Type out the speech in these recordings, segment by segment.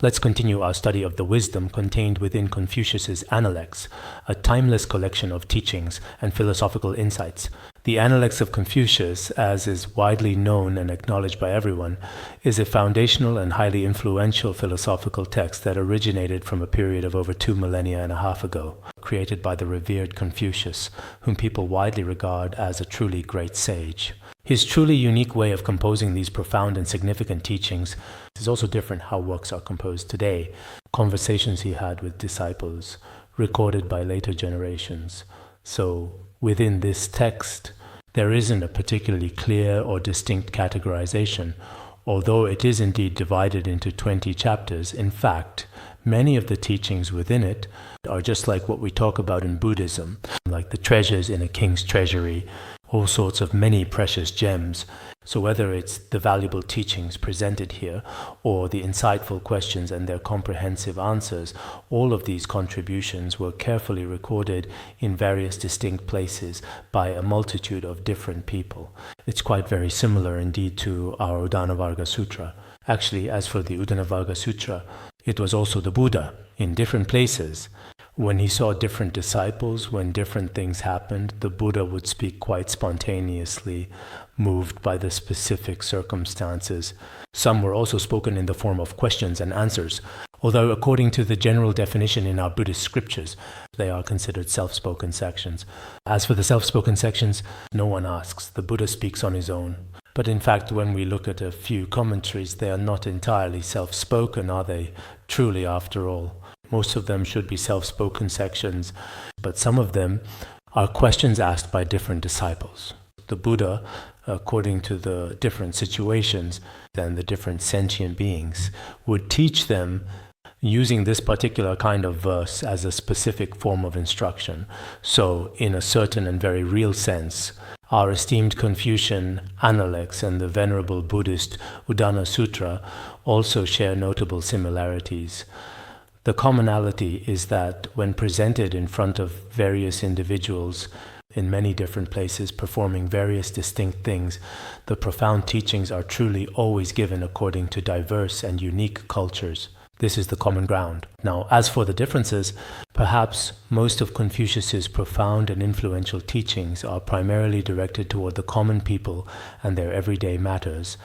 Let's continue our study of the wisdom contained within Confucius's Analects, a timeless collection of teachings and philosophical insights. The Analects of Confucius, as is widely known and acknowledged by everyone, is a foundational and highly influential philosophical text that originated from a period of over 2.5 millennia ago, created by the revered Confucius, whom people widely regard as a truly great sage. His truly unique way of composing these profound and significant teachings is also different how works are composed today. Conversations he had with disciples, recorded by later generations. So within this text, there isn't a particularly clear or distinct categorization, although it is indeed divided into 20 chapters. In fact, many of the teachings within it are just like what we talk about in Buddhism, like the treasures in a king's treasury, all sorts of many precious gems. So whether it's the valuable teachings presented here or the insightful questions and their comprehensive answers, all of these contributions were carefully recorded in various distinct places by a multitude of different people. It's quite very similar indeed to our Udānavarga Sutra. Actually, as for the Udānavarga Sutra, it was also the Buddha in different places. When he saw different disciples, when different things happened, the Buddha would speak quite spontaneously, moved by the specific circumstances. Some were also spoken in the form of questions and answers, although according to the general definition in our Buddhist scriptures, they are considered self-spoken sections. As for the self-spoken sections, no one asks. The Buddha speaks on his own. But in fact, when we look at a few commentaries, they are not entirely self-spoken, are they? Truly, after all. Most of them should be self-spoken sections, but some of them are questions asked by different disciples. The Buddha, according to the different situations and the different sentient beings, would teach them using this particular kind of verse as a specific form of instruction. So, in a certain and very real sense, our esteemed Confucian Analects and the venerable Buddhist Udāna Sutra also share notable similarities. The commonality is that when presented in front of various individuals in many different places performing various distinct things, the profound teachings are truly always given according to diverse and unique cultures. This is the common ground. Now, as for the differences, perhaps most of Confucius's profound and influential teachings are primarily directed toward the common people and their everyday matters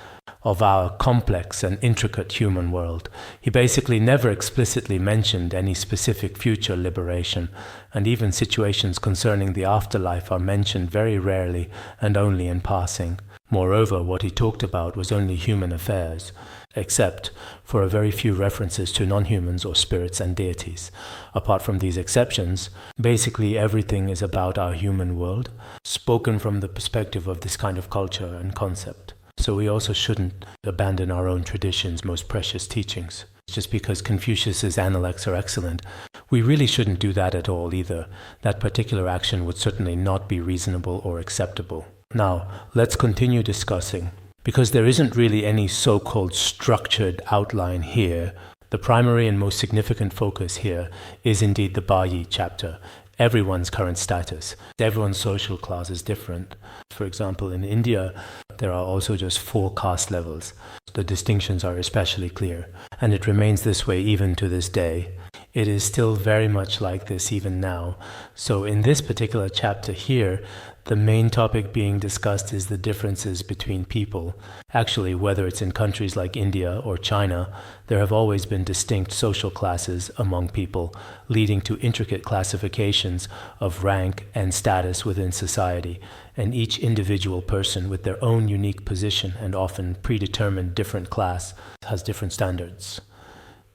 of our complex and intricate human world. He basically never explicitly mentioned any specific future liberation, and even situations concerning the afterlife are mentioned very rarely and only in passing. Moreover, what he talked about was only human affairs, except for a very few references to non-humans or spirits and deities. Apart from these exceptions, basically everything is about our human world, spoken from the perspective of this kind of culture and concept. So we also shouldn't abandon our own tradition's most precious teachings. Just because Confucius's Analects are excellent, we really shouldn't do that at all either. That particular action would certainly not be reasonable or acceptable. Now, let's continue discussing. Because there isn't really any so-called structured outline here, the primary and most significant focus here is indeed the Ba-yi chapter. Everyone's current status. Everyone's social class is different. For example, in India, there are also just 4 caste levels. The distinctions are especially clear, and it remains this way even to this day. It is still very much like this even now. So in this particular chapter here, the main topic being discussed is the differences between people. Actually, whether it's in countries like India or China, there have always been distinct social classes among people, leading to intricate classifications of rank and status within society, and each individual person with their own unique position and often predetermined different class has different standards.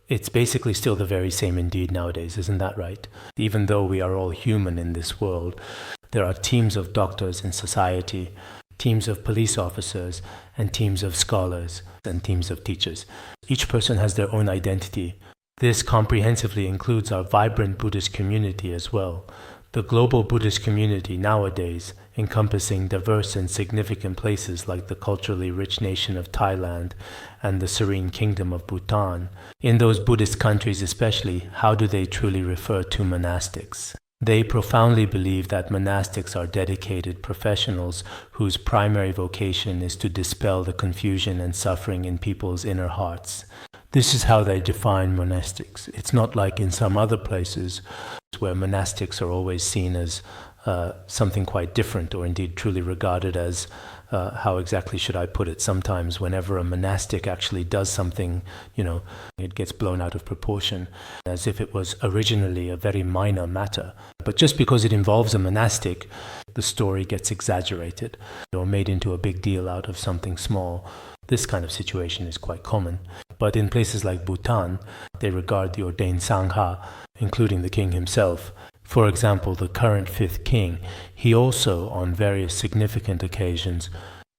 It's basically still the very same indeed nowadays, isn't that right? Even though we are all human in this world, there are teams of doctors in society, teams of police officers, and teams of scholars, and teams of teachers. Each person has their own identity. This comprehensively includes our vibrant Buddhist community as well. The global Buddhist community nowadays, encompassing diverse and significant places like the culturally rich nation of Thailand and the serene kingdom of Bhutan. In those Buddhist countries especially, how do they truly refer to monastics? They profoundly believe that monastics are dedicated professionals whose primary vocation is to dispel the confusion and suffering in people's inner hearts. This is how they define monastics. It's not like in some other places where monastics are always seen as something quite different, or indeed truly regarded as, how exactly should I put it, sometimes whenever a monastic actually does something, it gets blown out of proportion, as if it was originally a very minor matter. But just because it involves a monastic, the story gets exaggerated or made into a big deal out of something small. This kind of situation is quite common. But in places like Bhutan, they regard the ordained Sangha, including the king himself. For example, the current fifth king, he also, on various significant occasions,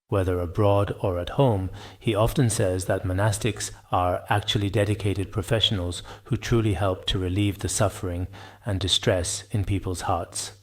whether abroad or at home, he often says that monastics are actually dedicated professionals who truly help to relieve the suffering and distress in people's hearts.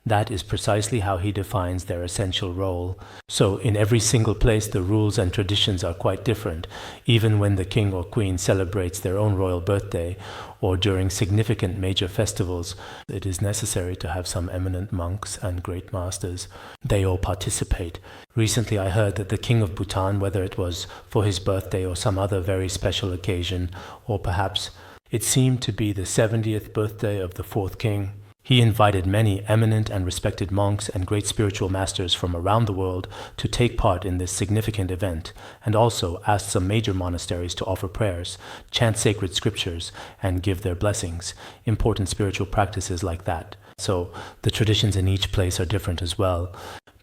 That is precisely how he defines their essential role. So in every single place the rules and traditions are quite different, even when the king or queen celebrates their own royal birthday, or during significant major festivals, it is necessary to have some eminent monks and great masters. They all participate. Recently I heard that the king of Bhutan, whether it was for his birthday or some other very special occasion, or perhaps it seemed to be the 70th birthday of the fourth king, he invited many eminent and respected monks and great spiritual masters from around the world to take part in this significant event, and also asked some major monasteries to offer prayers, chant sacred scriptures, and give their blessings, important spiritual practices like that. So the traditions in each place are different as well.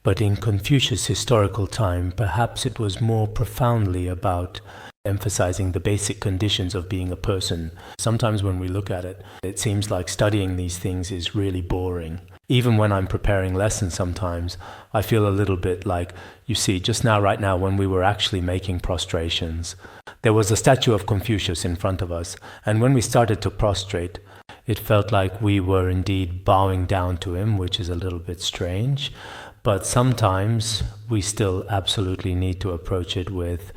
But in Confucius' historical time, perhaps it was more profoundly about emphasizing the basic conditions of being a person. Sometimes when we look at it, it seems like studying these things is really boring. Even when I'm preparing lessons sometimes, I feel a little bit like, you see, just now, right now, when we were actually making prostrations, there was a statue of Confucius in front of us, and when we started to prostrate, it felt like we were indeed bowing down to him, which is a little bit strange, but sometimes we still absolutely need to approach it with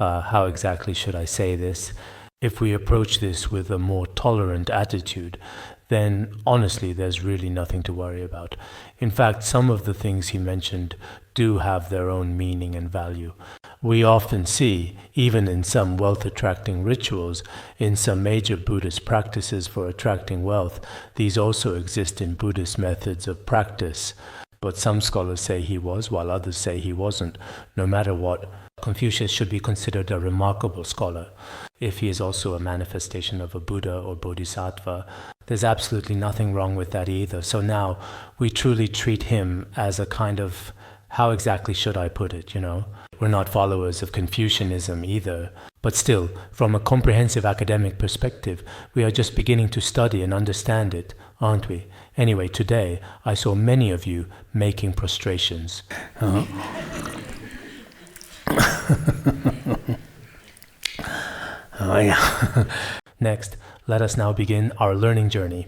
how exactly should I say this? If we approach this with a more tolerant attitude, then honestly there's really nothing to worry about. In fact, some of the things he mentioned do have their own meaning and value. We often see, even in some wealth-attracting rituals, in some major Buddhist practices for attracting wealth, these also exist in Buddhist methods of practice. But some scholars say he was, while others say he wasn't. No matter what, Confucius should be considered a remarkable scholar. If he is also a manifestation of a Buddha or Bodhisattva, there's absolutely nothing wrong with that either. So now we truly treat him as a kind of, how exactly should I put it, We're not followers of Confucianism either. But still, from a comprehensive academic perspective, we are just beginning to study and understand it, aren't we? Anyway, today I saw many of you making prostrations. Oh, yeah. Next, let us now begin our learning journey.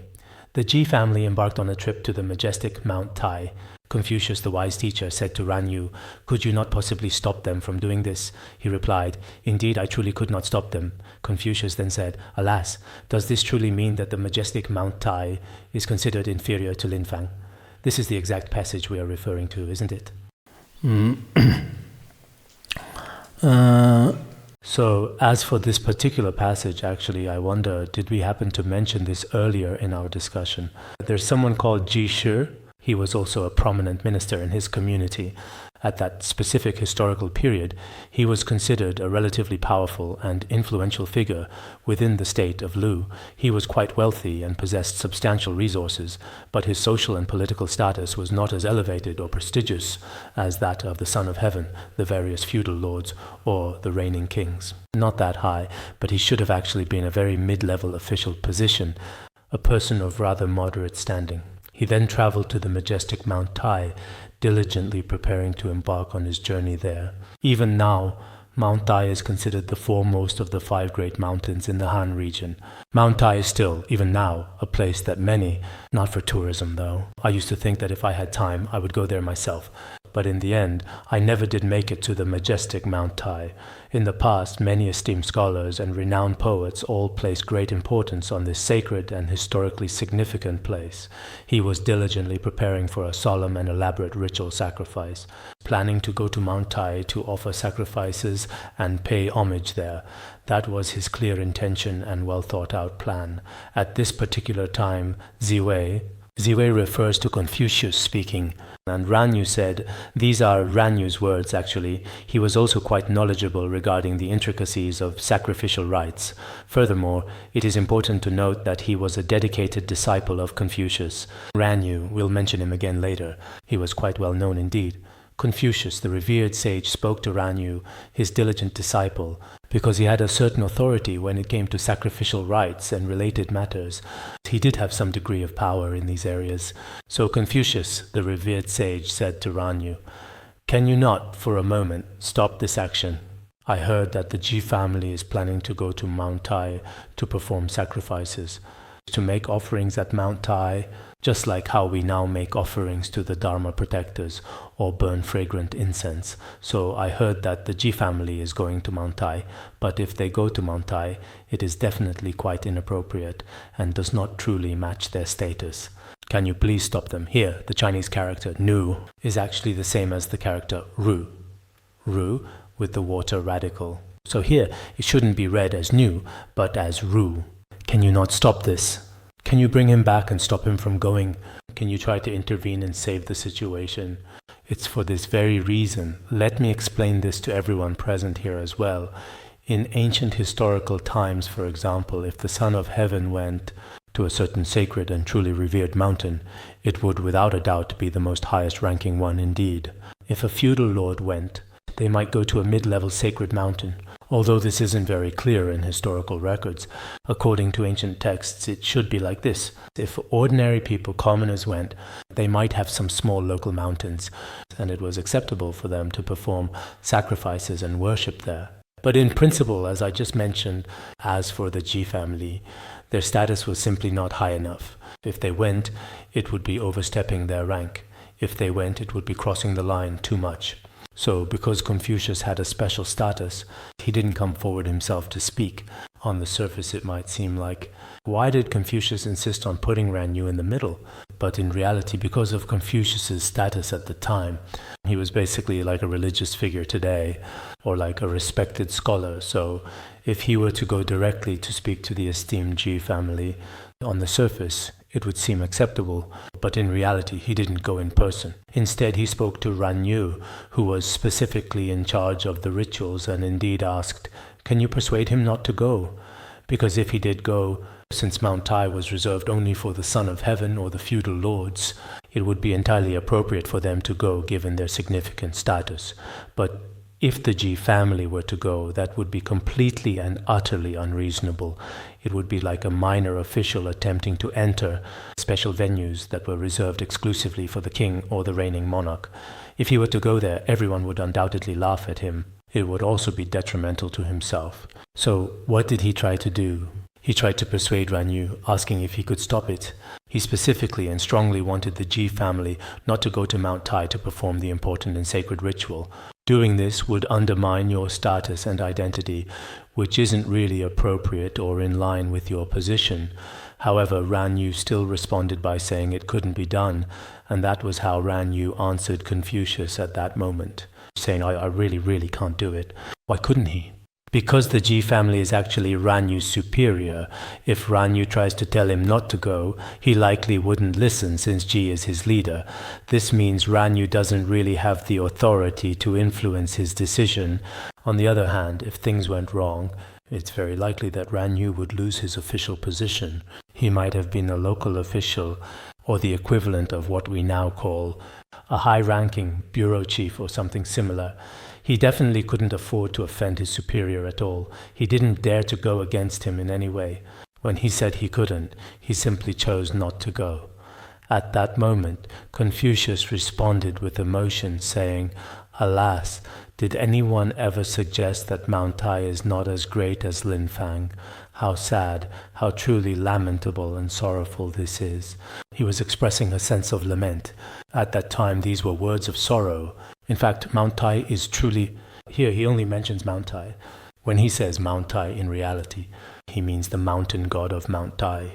The Ji family embarked on a trip to the majestic Mount Tai. Confucius, the wise teacher, said to Ran Yu, "Could you not possibly stop them from doing this?" He replied, "Indeed, I truly could not stop them." Confucius then said, "Alas, does this truly mean that the majestic Mount Tai is considered inferior to Linfang?" This is the exact passage we are referring to, isn't it? So, as for this particular passage, actually, I wonder, did we happen to mention this earlier in our discussion? There's someone called Ji Shi. He was also a prominent minister in his community. At that specific historical period, he was considered a relatively powerful and influential figure within the state of Lu. He was quite wealthy and possessed substantial resources, but his social and political status was not as elevated or prestigious as that of the Son of Heaven, the various feudal lords, or the reigning kings. Not that high, but he should have actually been a very mid-level official position, a person of rather moderate standing. He then traveled to the majestic Mount Tai, diligently preparing to embark on his journey there. Even now, Mount Tai is considered the foremost of the 5 great mountains in the Han region. Mount Tai is still, even now, a place that many, not for tourism though. I used to think that if I had time, I would go there myself. but in the end, I never did make it to the majestic Mount Tai. In the past, many esteemed scholars and renowned poets all placed great importance on this sacred and historically significant place. He was diligently preparing for a solemn and elaborate ritual sacrifice, planning to go to Mount Tai to offer sacrifices and pay homage there. That was his clear intention and well thought out plan. At this particular time, Ziwei refers to Confucius speaking, and Ranyu said, these are Ranyu's words actually, he was also quite knowledgeable regarding the intricacies of sacrificial rites. Furthermore, it is important to note that he was a dedicated disciple of Confucius. Ranyu, we'll mention him again later, he was quite well known indeed. Confucius, the revered sage, spoke to Ranyu, his diligent disciple, because he had a certain authority when it came to sacrificial rites and related matters. He did have some degree of power in these areas. So Confucius, the revered sage, said to Ranyu, "Can you not, for a moment, stop this action? I heard that the Ji family is planning to go to Mount Tai to perform sacrifices, to make offerings at Mount Tai, just like how we now make offerings to the Dharma protectors or burn fragrant incense. So I heard that the Ji family is going to Mount Tai, but if they go to Mount Tai, it is definitely quite inappropriate and does not truly match their status. Can you please stop them?" Here, the Chinese character nu is actually the same as the character ru. Ru with the water radical. So here, it shouldn't be read as nu, but as ru. Can you not stop this? Can you bring him back and stop him from going? Can you try to intervene and save the situation? It's for this very reason. Let me explain this to everyone present here as well. In ancient historical times, for example, if the Son of Heaven went to a certain sacred and truly revered mountain, it would without a doubt be the most highest ranking one indeed. If a feudal lord went, they might go to a mid-level sacred mountain. Although this isn't very clear in historical records, according to ancient texts, it should be like this. If ordinary people, commoners, went, they might have some small local mountains, and it was acceptable for them to perform sacrifices and worship there. But in principle, as I just mentioned, as for the Ji family, their status was simply not high enough. If they went, it would be overstepping their rank. If they went, it would be crossing the line too much. So, because Confucius had a special status, he didn't come forward himself to speak. On the surface, it might seem like, why did Confucius insist on putting Ranyu in the middle? But in reality, because of Confucius's status at the time, he was basically like a religious figure today, or like a respected scholar. So, if he were to go directly to speak to the esteemed Ji family, on the surface, it would seem acceptable, but in reality he didn't go in person. Instead, he spoke to Ranyu, who was specifically in charge of the rituals, and indeed asked, "Can you persuade him not to go? Because if he did go, since Mount Tai was reserved only for the Son of Heaven or the feudal lords, it would be entirely appropriate for them to go given their significant status. But if the Ji family were to go, that would be completely and utterly unreasonable. It would be like a minor official attempting to enter special venues that were reserved exclusively for the king or the reigning monarch. If he were to go there, everyone would undoubtedly laugh at him. It would also be detrimental to himself." So what did he try to do? He tried to persuade Ranyu, asking if he could stop it. He specifically and strongly wanted the Ji family not to go to Mount Tai to perform the important and sacred ritual. Doing this would undermine your status and identity, which isn't really appropriate or in line with your position. However, Ranyu still responded by saying it couldn't be done, and that was how Ranyu answered Confucius at that moment, saying, I really can't do it. Why couldn't he? Because the Ji family is actually Ranyu's superior, if Ranyu tries to tell him not to go, he likely wouldn't listen since Ji is his leader. This means Ranyu doesn't really have the authority to influence his decision. On the other hand, if things went wrong, it's very likely that Ranyu would lose his official position. He might have been a local official, or the equivalent of what we now call a high-ranking bureau chief or something similar. He definitely couldn't afford to offend his superior at all. He didn't dare to go against him in any way. When he said he couldn't, he simply chose not to go. At that moment, Confucius responded with emotion, saying, "Alas, did anyone ever suggest that Mount Tai is not as great as Linfang? How sad, how truly lamentable and sorrowful this is. He was expressing a sense of lament. At that time, these were words of sorrow. In fact, Mount Tai is truly... Here, he only mentions Mount Tai. When he says Mount Tai, in reality, he means the mountain god of Mount Tai.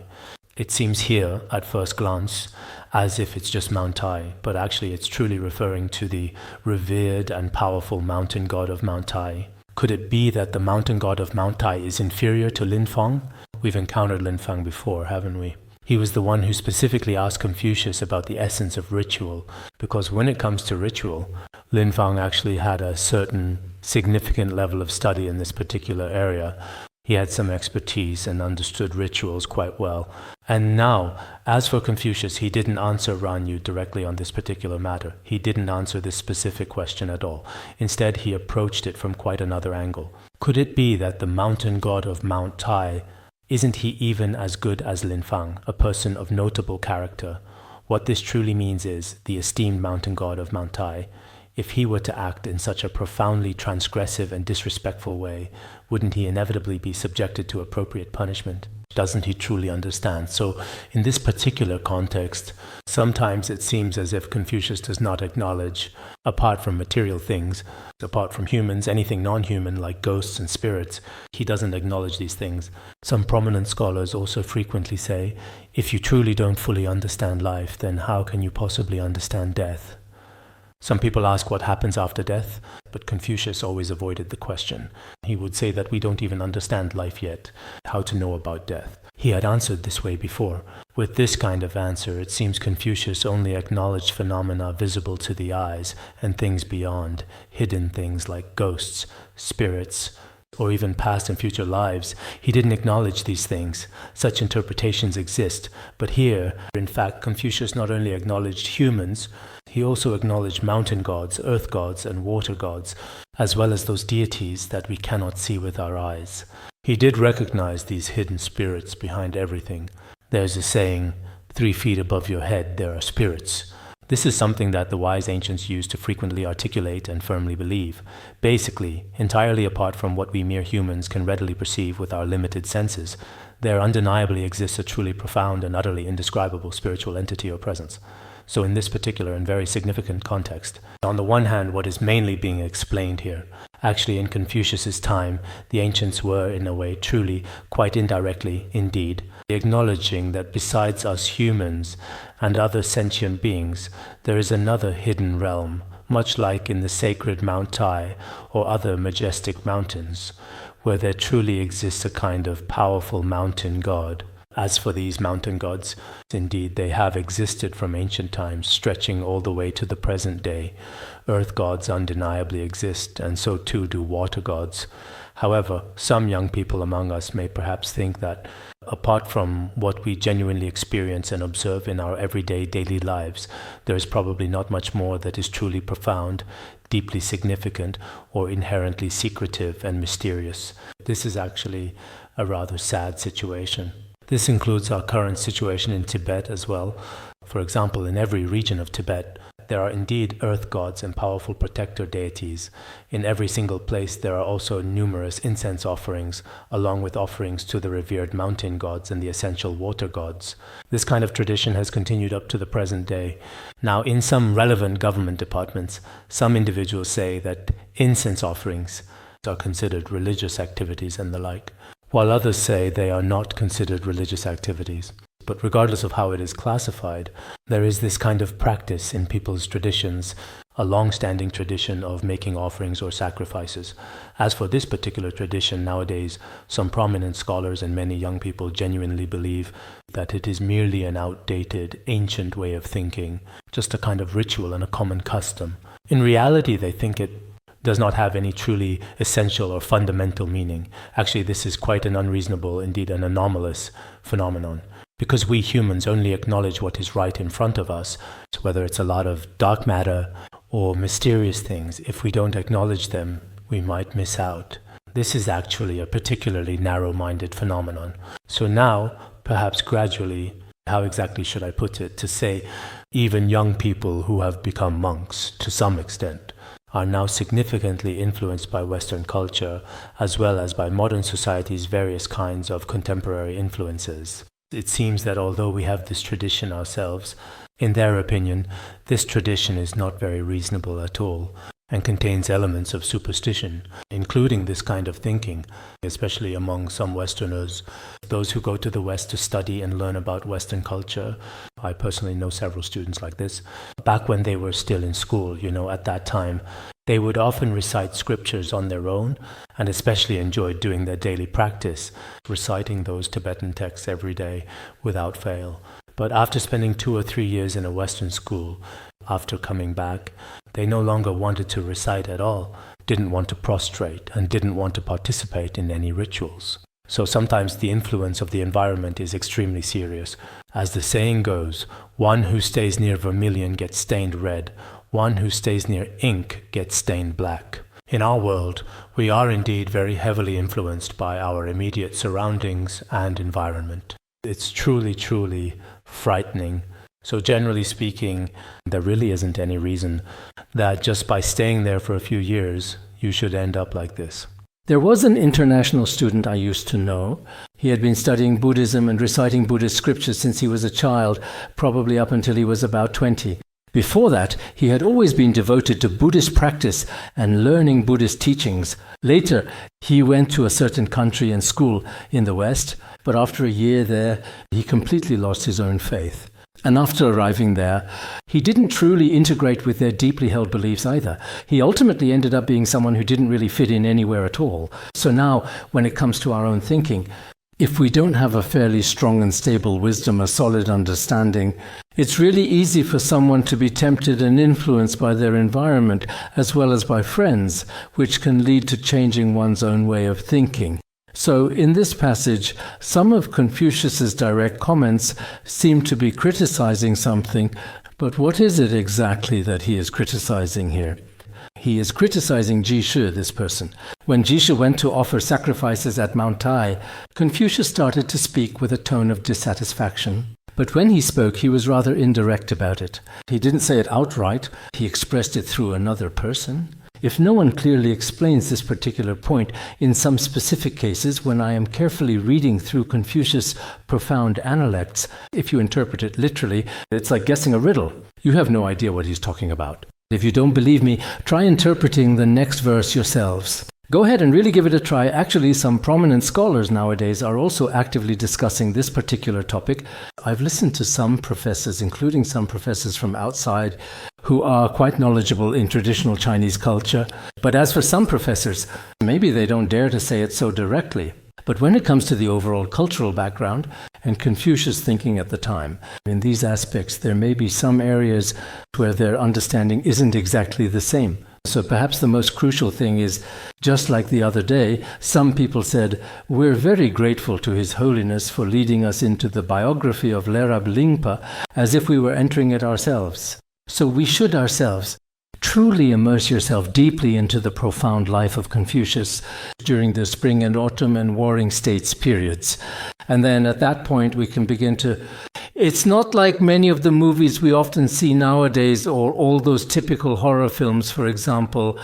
It seems here, at first glance, as if it's just Mount Tai, but actually it's truly referring to the revered and powerful mountain god of Mount Tai. Could it be that the mountain god of Mount Tai is inferior to Lin Fang? We've encountered Lin Fang before, haven't we? He was the one who specifically asked Confucius about the essence of ritual, because when it comes to ritual, Lin Fang actually had a certain significant level of study in this particular area. He had some expertise and understood rituals quite well. And now, as for Confucius, he didn't answer Ran Yu directly on this particular matter. He didn't answer this specific question at all. Instead, he approached it from quite another angle. Could it be that the mountain god of Mount Tai, isn't he even as good as Lin Fang, a person of notable character? What this truly means is, the esteemed mountain god of Mount Tai, if he were to act in such a profoundly transgressive and disrespectful way, wouldn't he inevitably be subjected to appropriate punishment? Doesn't he truly understand? So in this particular context, sometimes it seems as if Confucius does not acknowledge, apart from material things, apart from humans, anything non-human like ghosts and spirits, he doesn't acknowledge these things. Some prominent scholars also frequently say, if you truly don't fully understand life, then how can you possibly understand death? Some people ask what happens after death, but Confucius always avoided the question. He would say that we don't even understand life yet, how to know about death. He had answered this way before. With this kind of answer, it seems Confucius only acknowledged phenomena visible to the eyes and things beyond, hidden things like ghosts, spirits, or even past and future lives. He didn't acknowledge these things. Such interpretations exist, but here, in fact, Confucius not only acknowledged humans, he also acknowledged mountain gods, earth gods, and water gods, as well as those deities that we cannot see with our eyes. He did recognize these hidden spirits behind everything. There's a saying, 3 feet above your head there are spirits. This is something that the wise ancients used to frequently articulate and firmly believe. Basically, entirely apart from what we mere humans can readily perceive with our limited senses, there undeniably exists a truly profound and utterly indescribable spiritual entity or presence. So in this particular and very significant context, on the one hand, what is mainly being explained here, actually in Confucius's time, the ancients were in a way truly, quite indirectly indeed, acknowledging that besides us humans and other sentient beings, there is another hidden realm, much like in the sacred Mount Tai or other majestic mountains, where there truly exists a kind of powerful mountain god. As for these mountain gods, indeed they have existed from ancient times, stretching all the way to the present day. Earth gods undeniably exist, and so too do water gods. However, some young people among us may perhaps think that, apart from what we genuinely experience and observe in our everyday daily lives, there is probably not much more that is truly profound, deeply significant, or inherently secretive and mysterious. This is actually a rather sad situation. This includes our current situation in Tibet as well. For example, in every region of Tibet, there are indeed earth gods and powerful protector deities. In every single place, there are also numerous incense offerings, along with offerings to the revered mountain gods and the essential water gods. This kind of tradition has continued up to the present day. Now, in some relevant government departments, some individuals say that incense offerings are considered religious activities and the like, while others say they are not considered religious activities. But regardless of how it is classified, there is this kind of practice in people's traditions, a long-standing tradition of making offerings or sacrifices. As for this particular tradition nowadays, some prominent scholars and many young people genuinely believe that it is merely an outdated, ancient way of thinking, just a kind of ritual and a common custom. In reality, they think it does not have any truly essential or fundamental meaning. Actually, this is quite an unreasonable, indeed an anomalous phenomenon. Because we humans only acknowledge what is right in front of us, whether it's a lot of dark matter or mysterious things, if we don't acknowledge them, we might miss out. This is actually a particularly narrow-minded phenomenon. So now, perhaps gradually, how exactly should I put it, to say even young people who have become monks to some extent are now significantly influenced by Western culture, as well as by modern society's various kinds of contemporary influences. It seems that although we have this tradition ourselves, in their opinion, this tradition is not very reasonable at all, and contains elements of superstition, including this kind of thinking, especially among some Westerners, those who go to the West to study and learn about Western culture. I personally know several students like this. Back when they were still in school, at that time, they would often recite scriptures on their own, and especially enjoyed doing their daily practice, reciting those Tibetan texts every day without fail. But after spending 2 or 3 years in a Western school, after coming back, they no longer wanted to recite at all, didn't want to prostrate, and didn't want to participate in any rituals. So sometimes the influence of the environment is extremely serious. As the saying goes, one who stays near vermilion gets stained red, one who stays near ink gets stained black. In our world, we are indeed very heavily influenced by our immediate surroundings and environment. It's truly, truly frightening. So generally speaking, there really isn't any reason that just by staying there for a few years, you should end up like this. There was an international student I used to know. He had been studying Buddhism and reciting Buddhist scriptures since he was a child, probably up until he was about 20. Before that, he had always been devoted to Buddhist practice and learning Buddhist teachings. Later, he went to a certain country and school in the West, but after a year there, he completely lost his own faith. And after arriving there, he didn't truly integrate with their deeply held beliefs either. He ultimately ended up being someone who didn't really fit in anywhere at all. So now, when it comes to our own thinking, if we don't have a fairly strong and stable wisdom, a solid understanding, it's really easy for someone to be tempted and influenced by their environment as well as by friends, which can lead to changing one's own way of thinking. So in this passage, some of Confucius's direct comments seem to be criticizing something, but what is it exactly that he is criticizing here? He is criticizing Jishu, this person. When Jishu went to offer sacrifices at Mount Tai, Confucius started to speak with a tone of dissatisfaction. But when he spoke, he was rather indirect about it. He didn't say it outright, he expressed it through another person. If no one clearly explains this particular point, in some specific cases, when I am carefully reading through Confucius' profound Analects, if you interpret it literally, it's like guessing a riddle. You have no idea what he's talking about. If you don't believe me, try interpreting the next verse yourselves. Go ahead and really give it a try. Actually, some prominent scholars nowadays are also actively discussing this particular topic. I've listened to some professors, including some professors from outside, who are quite knowledgeable in traditional Chinese culture. But as for some professors, maybe they don't dare to say it so directly. But when it comes to the overall cultural background and Confucius thinking at the time, in these aspects, there may be some areas where their understanding isn't exactly the same. So perhaps the most crucial thing is, just like the other day, some people said, "We're very grateful to His Holiness for leading us into the biography of Lerab Lingpa as if we were entering it ourselves." So we should ourselves truly immerse yourself deeply into the profound life of Confucius during the spring and autumn and warring states periods. And then at that point we can begin to... It's not like many of the movies we often see nowadays, or all those typical horror films, for example.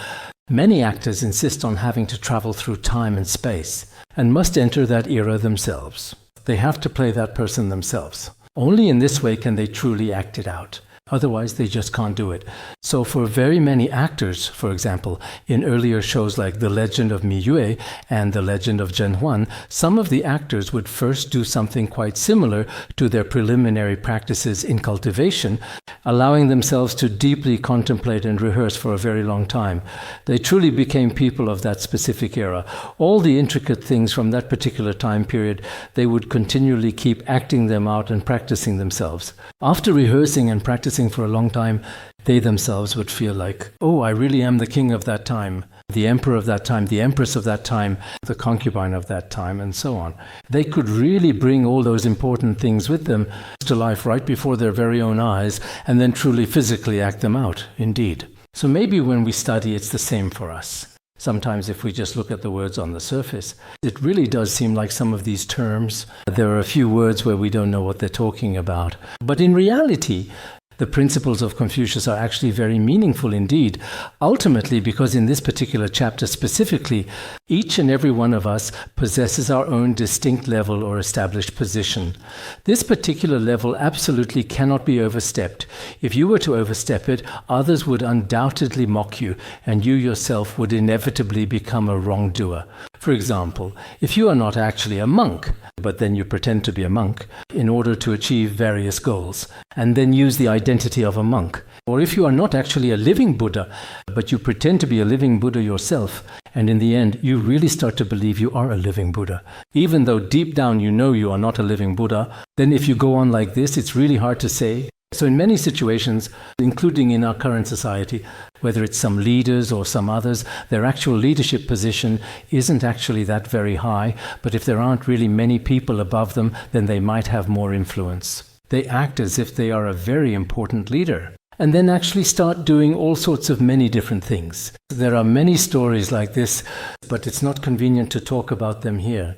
Many actors insist on having to travel through time and space and must enter that era themselves. They have to play that person themselves. Only in this way can they truly act it out. Otherwise, they just can't do it. So for very many actors, for example, in earlier shows like The Legend of Mi Yue and The Legend of Zhen Huan, some of the actors would first do something quite similar to their preliminary practices in cultivation, allowing themselves to deeply contemplate and rehearse for a very long time. They truly became people of that specific era. All the intricate things from that particular time period, they would continually keep acting them out and practicing themselves. After rehearsing and practicing for a long time, they themselves would feel like, oh, I really am the king of that time, the emperor of that time, the empress of that time, the concubine of that time, and so on. They could really bring all those important things with them to life right before their very own eyes, and then truly physically act them out, indeed. So maybe when we study, it's the same for us. Sometimes if we just look at the words on the surface, it really does seem like some of these terms, there are a few words where we don't know what they're talking about. But in reality, The principles of Confucius are actually very meaningful indeed, ultimately because in this particular chapter specifically, each and every one of us possesses our own distinct level or established position. This particular level absolutely cannot be overstepped. If you were to overstep it, others would undoubtedly mock you, and you yourself would inevitably become a wrongdoer. For example, if you are not actually a monk, but then you pretend to be a monk in order to achieve various goals, and then use the identity of a monk. Or if you are not actually a living Buddha, but you pretend to be a living Buddha yourself, and in the end you really start to believe you are a living Buddha. Even though deep down you know you are not a living Buddha, then if you go on like this, it's really hard to say. So in many situations, including in our current society, whether it's some leaders or some others, their actual leadership position isn't actually that very high, but if there aren't really many people above them, then they might have more influence. They act as if they are a very important leader, and then actually start doing all sorts of many different things. There are many stories like this, but it's not convenient to talk about them here.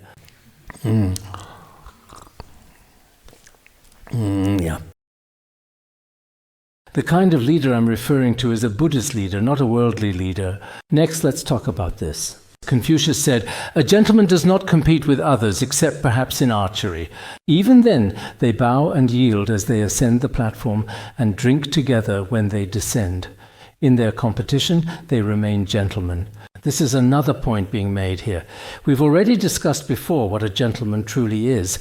Yeah. The kind of leader I'm referring to is a Buddhist leader, not a worldly leader. Next, let's talk about this. Confucius said, "A gentleman does not compete with others except perhaps in archery. Even then, they bow and yield as they ascend the platform and drink together when they descend. In their competition, they remain gentlemen." This is another point being made here. We've already discussed before what a gentleman truly is,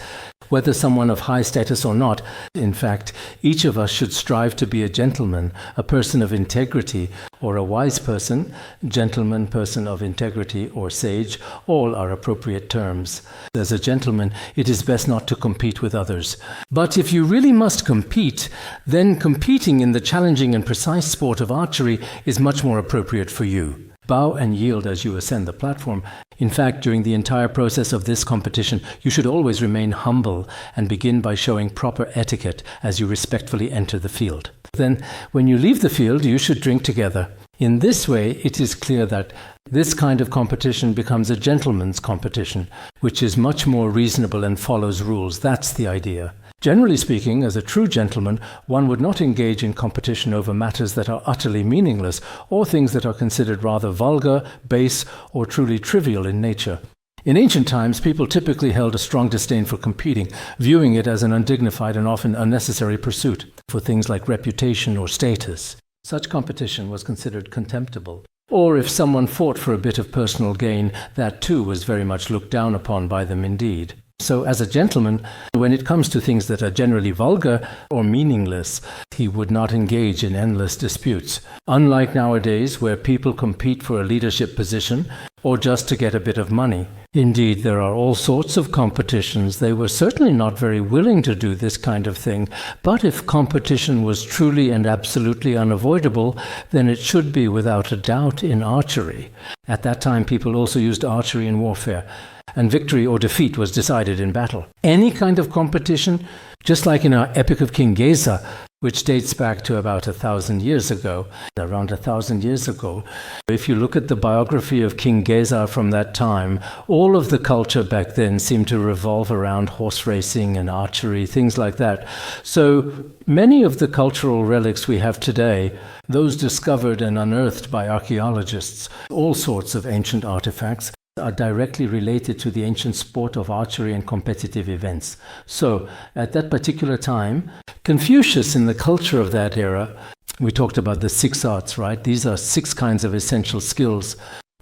whether someone of high status or not. In fact, each of us should strive to be a gentleman, a person of integrity, or a wise person, gentleman, person of integrity, or sage. All are appropriate terms. As a gentleman, it is best not to compete with others. But if you really must compete, then competing in the challenging and precise sport of archery is much more appropriate for you. Bow and yield as you ascend the platform. In fact, during the entire process of this competition, you should always remain humble and begin by showing proper etiquette as you respectfully enter the field. Then, when you leave the field, you should drink together. In this way, it is clear that this kind of competition becomes a gentleman's competition, which is much more reasonable and follows rules. That's the idea. Generally speaking, as a true gentleman, one would not engage in competition over matters that are utterly meaningless or things that are considered rather vulgar, base, or truly trivial in nature. In ancient times, people typically held a strong disdain for competing, viewing it as an undignified and often unnecessary pursuit for things like reputation or status. Such competition was considered contemptible. Or if someone fought for a bit of personal gain, that too was very much looked down upon by them indeed. So as a gentleman, when it comes to things that are generally vulgar or meaningless, he would not engage in endless disputes. Unlike nowadays, where people compete for a leadership position or just to get a bit of money. Indeed, there are all sorts of competitions. They were certainly not very willing to do this kind of thing. But if competition was truly and absolutely unavoidable, then it should be without a doubt in archery. At that time, people also used archery in warfare, and victory or defeat was decided in battle. Any kind of competition, just like in our Epic of King Geza, which dates back to about 1,000 years ago, around 1,000 years ago. If you look at the biography of King Geza from that time, all of the culture back then seemed to revolve around horse racing and archery, things like that. So many of the cultural relics we have today, those discovered and unearthed by archaeologists, all sorts of ancient artifacts, are directly related to the ancient sport of archery and competitive events. So, at that particular time, Confucius, in the culture of that era, we talked about the 6 arts, right? These are 6 kinds of essential skills.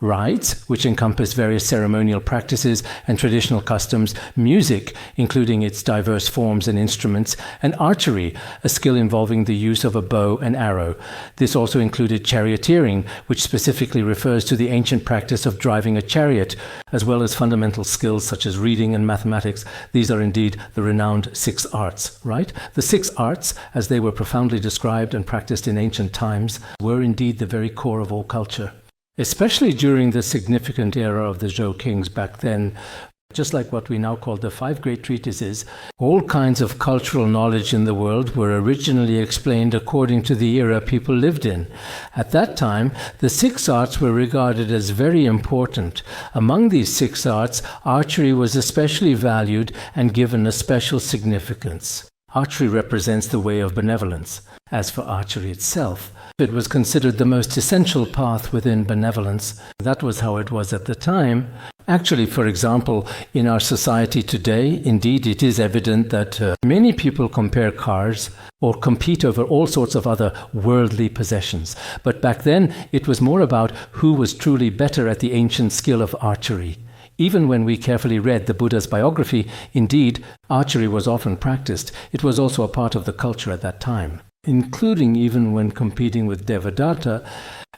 Rites, which encompass various ceremonial practices and traditional customs, music, including its diverse forms and instruments, and archery, a skill involving the use of a bow and arrow. This also included charioteering, which specifically refers to the ancient practice of driving a chariot, as well as fundamental skills such as reading and mathematics. These are indeed the renowned 6 arts, right? The 6 arts, as they were profoundly described and practiced in ancient times, were indeed the very core of all culture. Especially during the significant era of the Zhou kings back then, just like what we now call the 5 great treatises, all kinds of cultural knowledge in the world were originally explained according to the era people lived in. At that time, the 6 arts were regarded as very important. Among these 6 arts, archery was especially valued and given a special significance. Archery represents the way of benevolence. As for archery itself, it was considered the most essential path within benevolence. That was how it was at the time. Actually, for example, in our society today, indeed it is evident that many people compare cars or compete over all sorts of other worldly possessions. But back then, it was more about who was truly better at the ancient skill of archery. Even when we carefully read the Buddha's biography, indeed, archery was often practiced. It was also a part of the culture at that time, including even when competing with Devadatta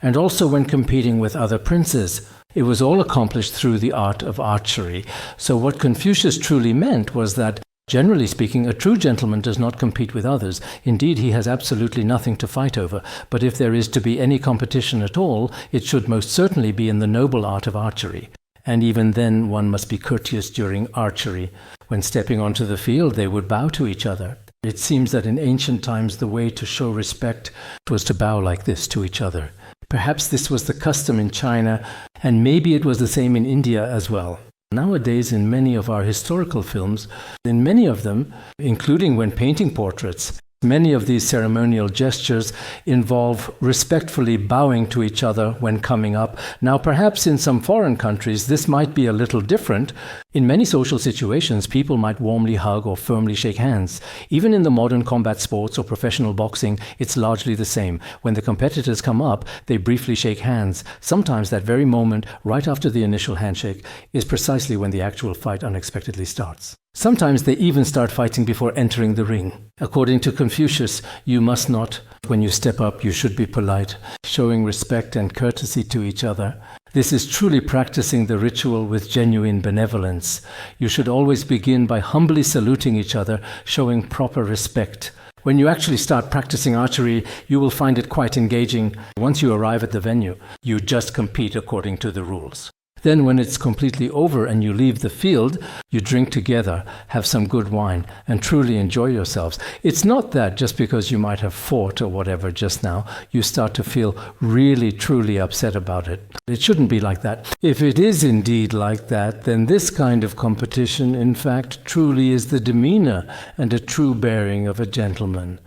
and also when competing with other princes. It was all accomplished through the art of archery. So what Confucius truly meant was that, generally speaking, a true gentleman does not compete with others. Indeed, he has absolutely nothing to fight over. But if there is to be any competition at all, it should most certainly be in the noble art of archery. And even then, one must be courteous during archery. When stepping onto the field, they would bow to each other. It seems that in ancient times, the way to show respect was to bow like this to each other. Perhaps this was the custom in China, and maybe it was the same in India as well. Nowadays, in many of our historical films, in many of them, including when painting portraits, many of these ceremonial gestures involve respectfully bowing to each other when coming up. Now, perhaps in some foreign countries, this might be a little different. In many social situations, people might warmly hug or firmly shake hands. Even in the modern combat sports or professional boxing, it's largely the same. When the competitors come up, they briefly shake hands. Sometimes that very moment, right after the initial handshake, is precisely when the actual fight unexpectedly starts. Sometimes they even start fighting before entering the ring. According to Confucius, you must not, when you step up, you should be polite, showing respect and courtesy to each other. This is truly practicing the ritual with genuine benevolence. You should always begin by humbly saluting each other, showing proper respect. When you actually start practicing archery, you will find it quite engaging. Once you arrive at the venue, you just compete according to the rules. Then when it's completely over and you leave the field, you drink together, have some good wine, and truly enjoy yourselves. It's not that just because you might have fought or whatever just now, you start to feel really, truly upset about it. It shouldn't be like that. If it is indeed like that, then this kind of competition, in fact, truly is the demeanor and a true bearing of a gentleman.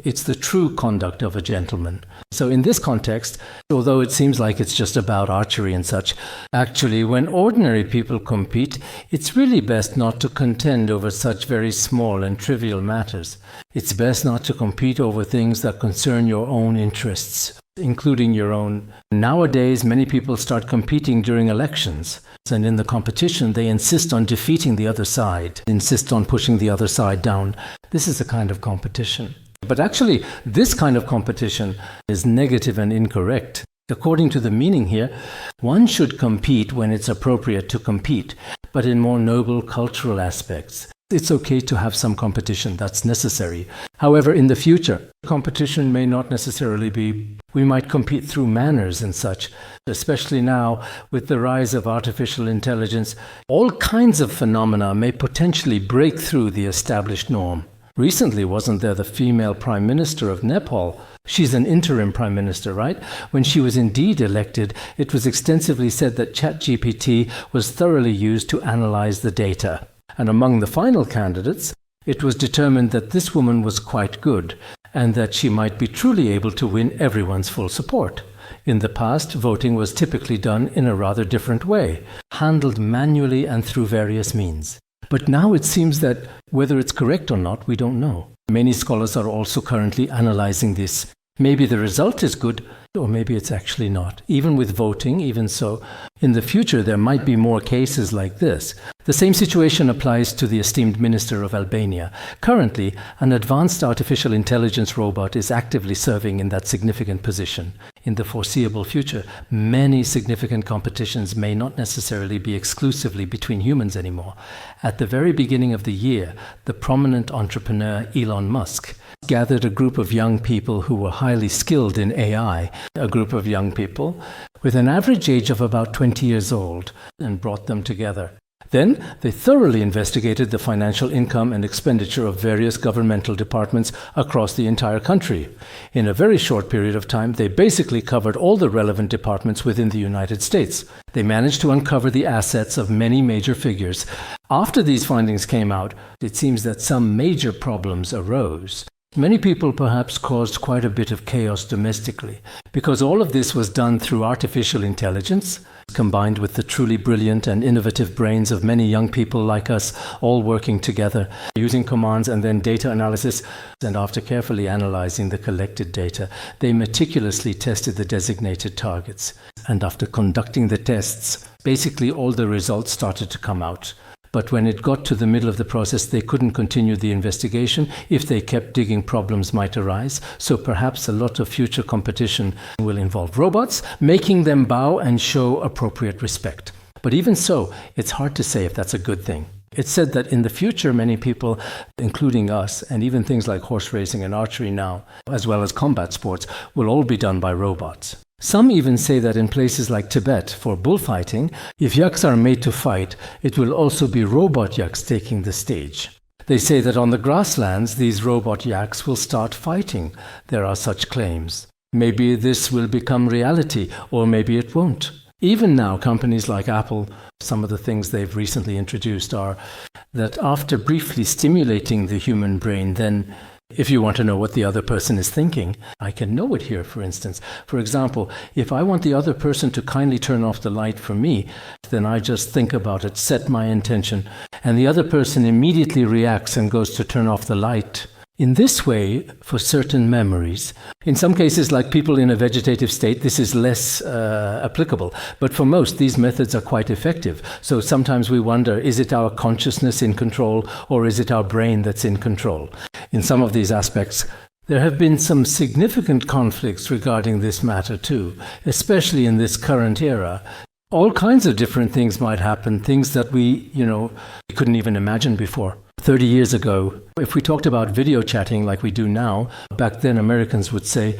It's the true conduct of a gentleman. So in this context, although it seems like it's just about archery and such, actually when ordinary people compete, it's really best not to contend over such very small and trivial matters. It's best not to compete over things that concern your own interests, including your own. Nowadays, many people start competing during elections. And in the competition, they insist on defeating the other side, insist on pushing the other side down. This is a kind of competition. But actually, this kind of competition is negative and incorrect. According to the meaning here, one should compete when it's appropriate to compete, but in more noble cultural aspects. It's okay to have some competition, that's necessary. However, in the future, competition may not necessarily be. We might compete through manners and such, especially now with the rise of artificial intelligence. All kinds of phenomena may potentially break through the established norm. Recently, wasn't there the female prime minister of Nepal? She's an interim prime minister, right? When she was indeed elected, it was extensively said that ChatGPT was thoroughly used to analyze the data. And among the final candidates, it was determined that this woman was quite good and that she might be truly able to win everyone's full support. In the past, voting was typically done in a rather different way, handled manually and through various means. But now it seems that whether it's correct or not, we don't know. Many scholars are also currently analyzing this. Maybe the result is good, or maybe it's actually not. Even with voting, even so, in the future there might be more cases like this. The same situation applies to the esteemed minister of Albania. Currently, an advanced artificial intelligence robot is actively serving in that significant position. In the foreseeable future, many significant competitions may not necessarily be exclusively between humans anymore. At the very beginning of the year, the prominent entrepreneur Elon Musk gathered a group of young people who were highly skilled in AI, a group of young people with an average age of about 20 years old, and brought them together. Then they thoroughly investigated the financial income and expenditure of various governmental departments across the entire country. In a very short period of time, they basically covered all the relevant departments within the United States. They managed to uncover the assets of many major figures. After these findings came out, it seems that some major problems arose. Many people perhaps caused quite a bit of chaos domestically, because all of this was done through artificial intelligence, combined with the truly brilliant and innovative brains of many young people like us, all working together, using commands and then data analysis. And after carefully analyzing the collected data, they meticulously tested the designated targets. And after conducting the tests, basically all the results started to come out. But when it got to the middle of the process, they couldn't continue the investigation. If they kept digging, problems might arise. So perhaps a lot of future competition will involve robots, making them bow and show appropriate respect. But even so, it's hard to say if that's a good thing. It's said that in the future, many people, including us, and even things like horse racing and archery now, as well as combat sports, will all be done by robots. Some even say that in places like Tibet, for bullfighting, if yaks are made to fight, it will also be robot yaks taking the stage. They say that on the grasslands, these robot yaks will start fighting. There are such claims. Maybe this will become reality, or maybe it won't. Even now, companies like Apple, some of the things they've recently introduced are that after briefly stimulating the human brain, then if you want to know what the other person is thinking, I can know it here, for instance. For example, if I want the other person to kindly turn off the light for me, then I just think about it, set my intention, and the other person immediately reacts and goes to turn off the light. In this way, for certain memories, in some cases like people in a vegetative state, this is less applicable. But for most, these methods are quite effective. So sometimes we wonder, is it our consciousness in control, or is it our brain that's in control? In some of these aspects, there have been some significant conflicts regarding this matter too, especially in this current era. All kinds of different things might happen, things that we couldn't even imagine before. 30 years ago, if we talked about video chatting like we do now, back then Americans would say,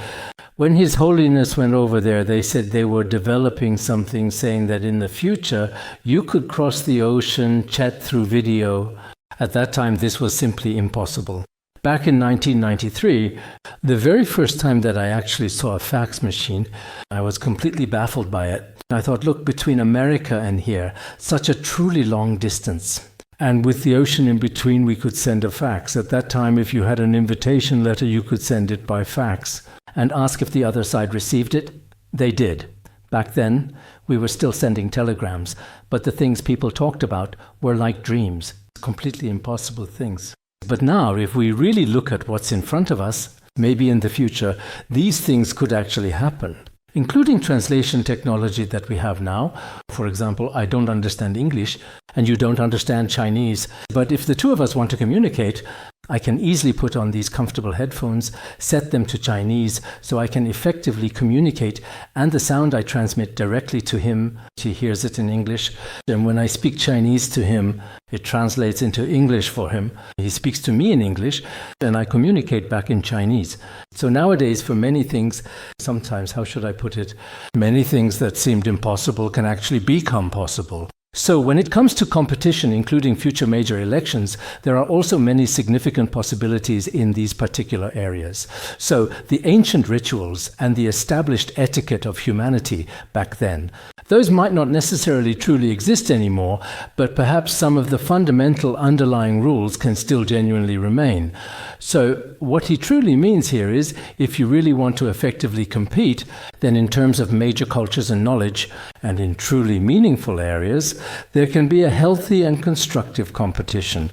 when His Holiness went over there, they said they were developing something saying that in the future you could cross the ocean, chat through video. At that time, this was simply impossible. Back in 1993, the very first time that I actually saw a fax machine, I was completely baffled by it. I thought, look, between America and here, such a truly long distance. And with the ocean in between, we could send a fax. At that time, if you had an invitation letter, you could send it by fax and ask if the other side received it. They did. Back then, we were still sending telegrams, but the things people talked about were like dreams, completely impossible things. But now, if we really look at what's in front of us, maybe in the future, these things could actually happen, including translation technology that we have now. For example, I don't understand English and you don't understand Chinese, but if the two of us want to communicate, I can easily put on these comfortable headphones, set them to Chinese, so I can effectively communicate, and the sound I transmit directly to him, he hears it in English, and when I speak Chinese to him, it translates into English for him. He speaks to me in English, and I communicate back in Chinese. So nowadays, for many things, sometimes, how should I put it, many things that seemed impossible can actually become possible. So when it comes to competition, including future major elections, there are also many significant possibilities in these particular areas. So the ancient rituals and the established etiquette of humanity back then, those might not necessarily truly exist anymore, but perhaps some of the fundamental underlying rules can still genuinely remain. So what he truly means here is, if you really want to effectively compete, then in terms of major cultures and knowledge, and in truly meaningful areas, there can be a healthy and constructive competition.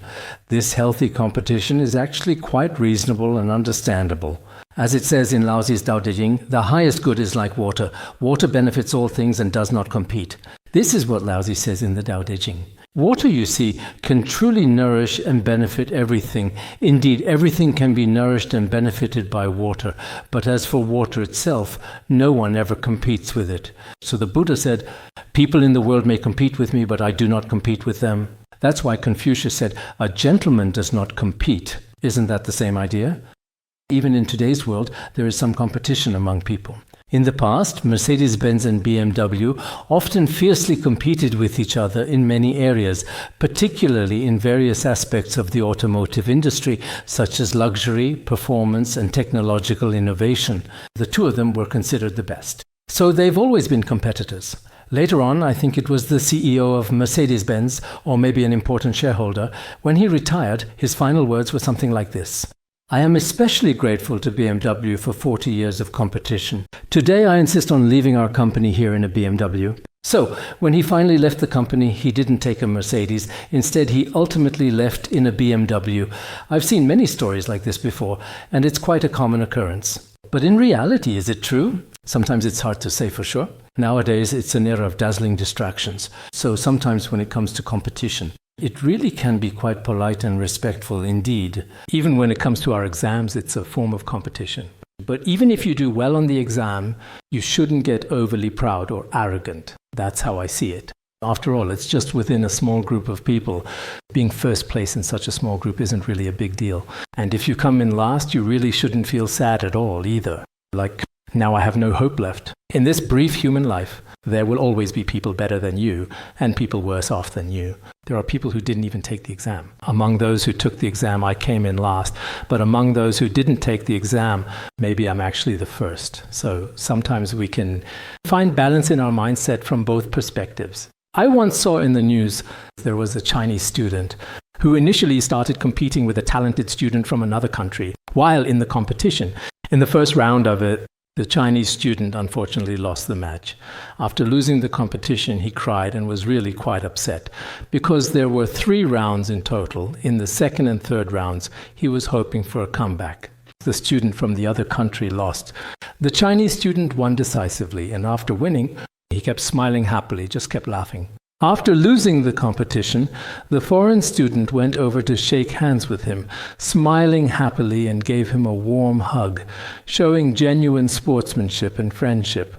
This healthy competition is actually quite reasonable and understandable. As it says in Laozi's Tao Te Ching, the highest good is like water. Water benefits all things and does not compete. This is what Laozi says in the Tao Te Ching. Water, you see, can truly nourish and benefit everything. Indeed, everything can be nourished and benefited by water. But as for water itself, no one ever competes with it. So the Buddha said, people in the world may compete with me, but I do not compete with them. That's why Confucius said, a gentleman does not compete. Isn't that the same idea? Even in today's world, there is some competition among people. In the past, Mercedes-Benz and BMW often fiercely competed with each other in many areas, particularly in various aspects of the automotive industry, such as luxury, performance, and technological innovation. The two of them were considered the best. So they've always been competitors. Later on, I think it was the CEO of Mercedes-Benz, or maybe an important shareholder, when he retired, his final words were something like this: "I am especially grateful to BMW for 40 years of competition. Today I insist on leaving our company here in a BMW." So, when he finally left the company, he didn't take a Mercedes. Instead, he ultimately left in a BMW. I've seen many stories like this before, and it's quite a common occurrence. But in reality, is it true? Sometimes it's hard to say for sure. Nowadays, it's an era of dazzling distractions. So sometimes when it comes to competition, it really can be quite polite and respectful indeed. Even when it comes to our exams, it's a form of competition. But even if you do well on the exam, you shouldn't get overly proud or arrogant. That's how I see it. After all, it's just within a small group of people. Being first place in such a small group isn't really a big deal. And if you come in last, you really shouldn't feel sad at all either. Like, now I have no hope left. In this brief human life, there will always be people better than you and people worse off than you. There are people who didn't even take the exam. Among those who took the exam, I came in last. But among those who didn't take the exam, maybe I'm actually the first. So sometimes we can find balance in our mindset from both perspectives. I once saw in the news there was a Chinese student who initially started competing with a talented student from another country while in the competition. In the first round of it, the Chinese student unfortunately lost the match. After losing the competition, he cried and was really quite upset because there were 3 rounds in total. In the second and third rounds, he was hoping for a comeback. The student from the other country lost. The Chinese student won decisively, and after winning, he kept smiling happily, just kept laughing. After losing the competition, the foreign student went over to shake hands with him, smiling happily, and gave him a warm hug, showing genuine sportsmanship and friendship.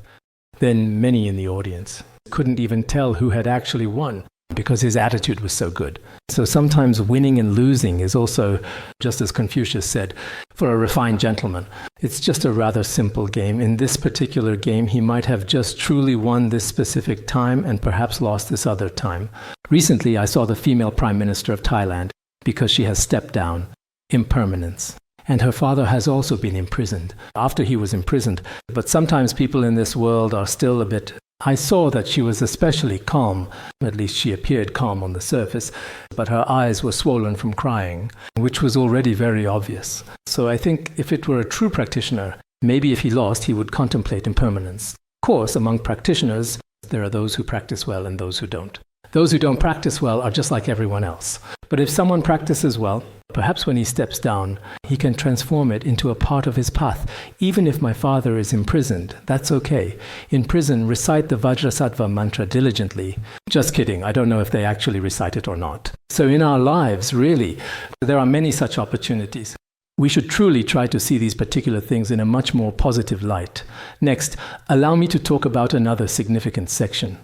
Then many in the audience couldn't even tell who had actually won because his attitude was so good. So sometimes winning and losing is also, just as Confucius said, for a refined gentleman. It's just a rather simple game. In this particular game, he might have just truly won this specific time and perhaps lost this other time. Recently, I saw the female Prime Minister of Thailand because she has stepped down. Impermanence. And her father has also been imprisoned after he was imprisoned. But sometimes people in this world are still a bit... I saw that she was especially calm, at least she appeared calm on the surface, but her eyes were swollen from crying, which was already very obvious. So I think if it were a true practitioner, maybe if he lost, he would contemplate impermanence. Of course, among practitioners, there are those who practice well and those who don't. Those who don't practice well are just like everyone else. But if someone practices well, perhaps when he steps down, he can transform it into a part of his path. Even if my father is imprisoned, that's okay. In prison, recite the Vajrasattva mantra diligently. Just kidding, I don't know if they actually recite it or not. So in our lives, really, there are many such opportunities. We should truly try to see these particular things in a much more positive light. Next, allow me to talk about another significant section.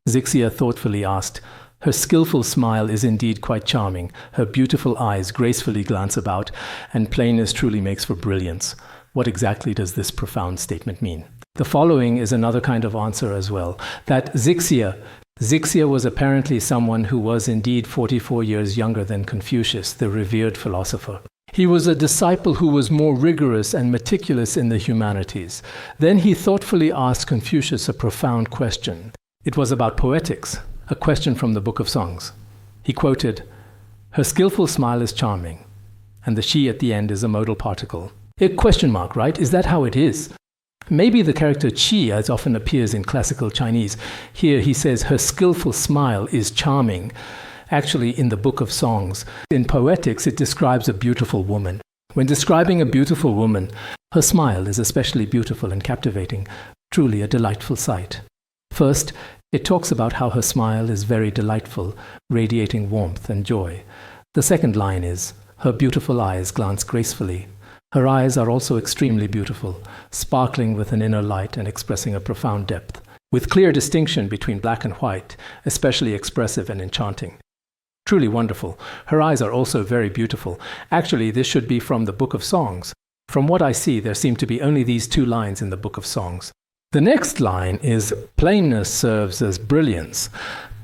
Zixia thoughtfully asked, "Her skillful smile is indeed quite charming. Her beautiful eyes gracefully glance about, and plainness truly makes for brilliance. What exactly does this profound statement mean?" The following is another kind of answer as well. That Zixia was apparently someone who was indeed 44 years younger than Confucius, the revered philosopher. He was a disciple who was more rigorous and meticulous in the humanities. Then he thoughtfully asked Confucius a profound question. It was about poetics, a question from the Book of Songs. He quoted, "Her skillful smile is charming," and the she at the end is a modal particle. A question mark, right? Is that how it is? Maybe the character qi, as often appears in classical Chinese, here he says her skillful smile is charming. Actually, in the Book of Songs, in poetics, it describes a beautiful woman. When describing a beautiful woman, her smile is especially beautiful and captivating, truly a delightful sight. First, it talks about how her smile is very delightful, radiating warmth and joy. The second line is, her beautiful eyes glance gracefully. Her eyes are also extremely beautiful, sparkling with an inner light and expressing a profound depth, with clear distinction between black and white, especially expressive and enchanting. Truly wonderful. Her eyes are also very beautiful. Actually, this should be from the Book of Songs. From what I see, there seem to be only these 2 lines in the Book of Songs. The next line is, plainness serves as brilliance.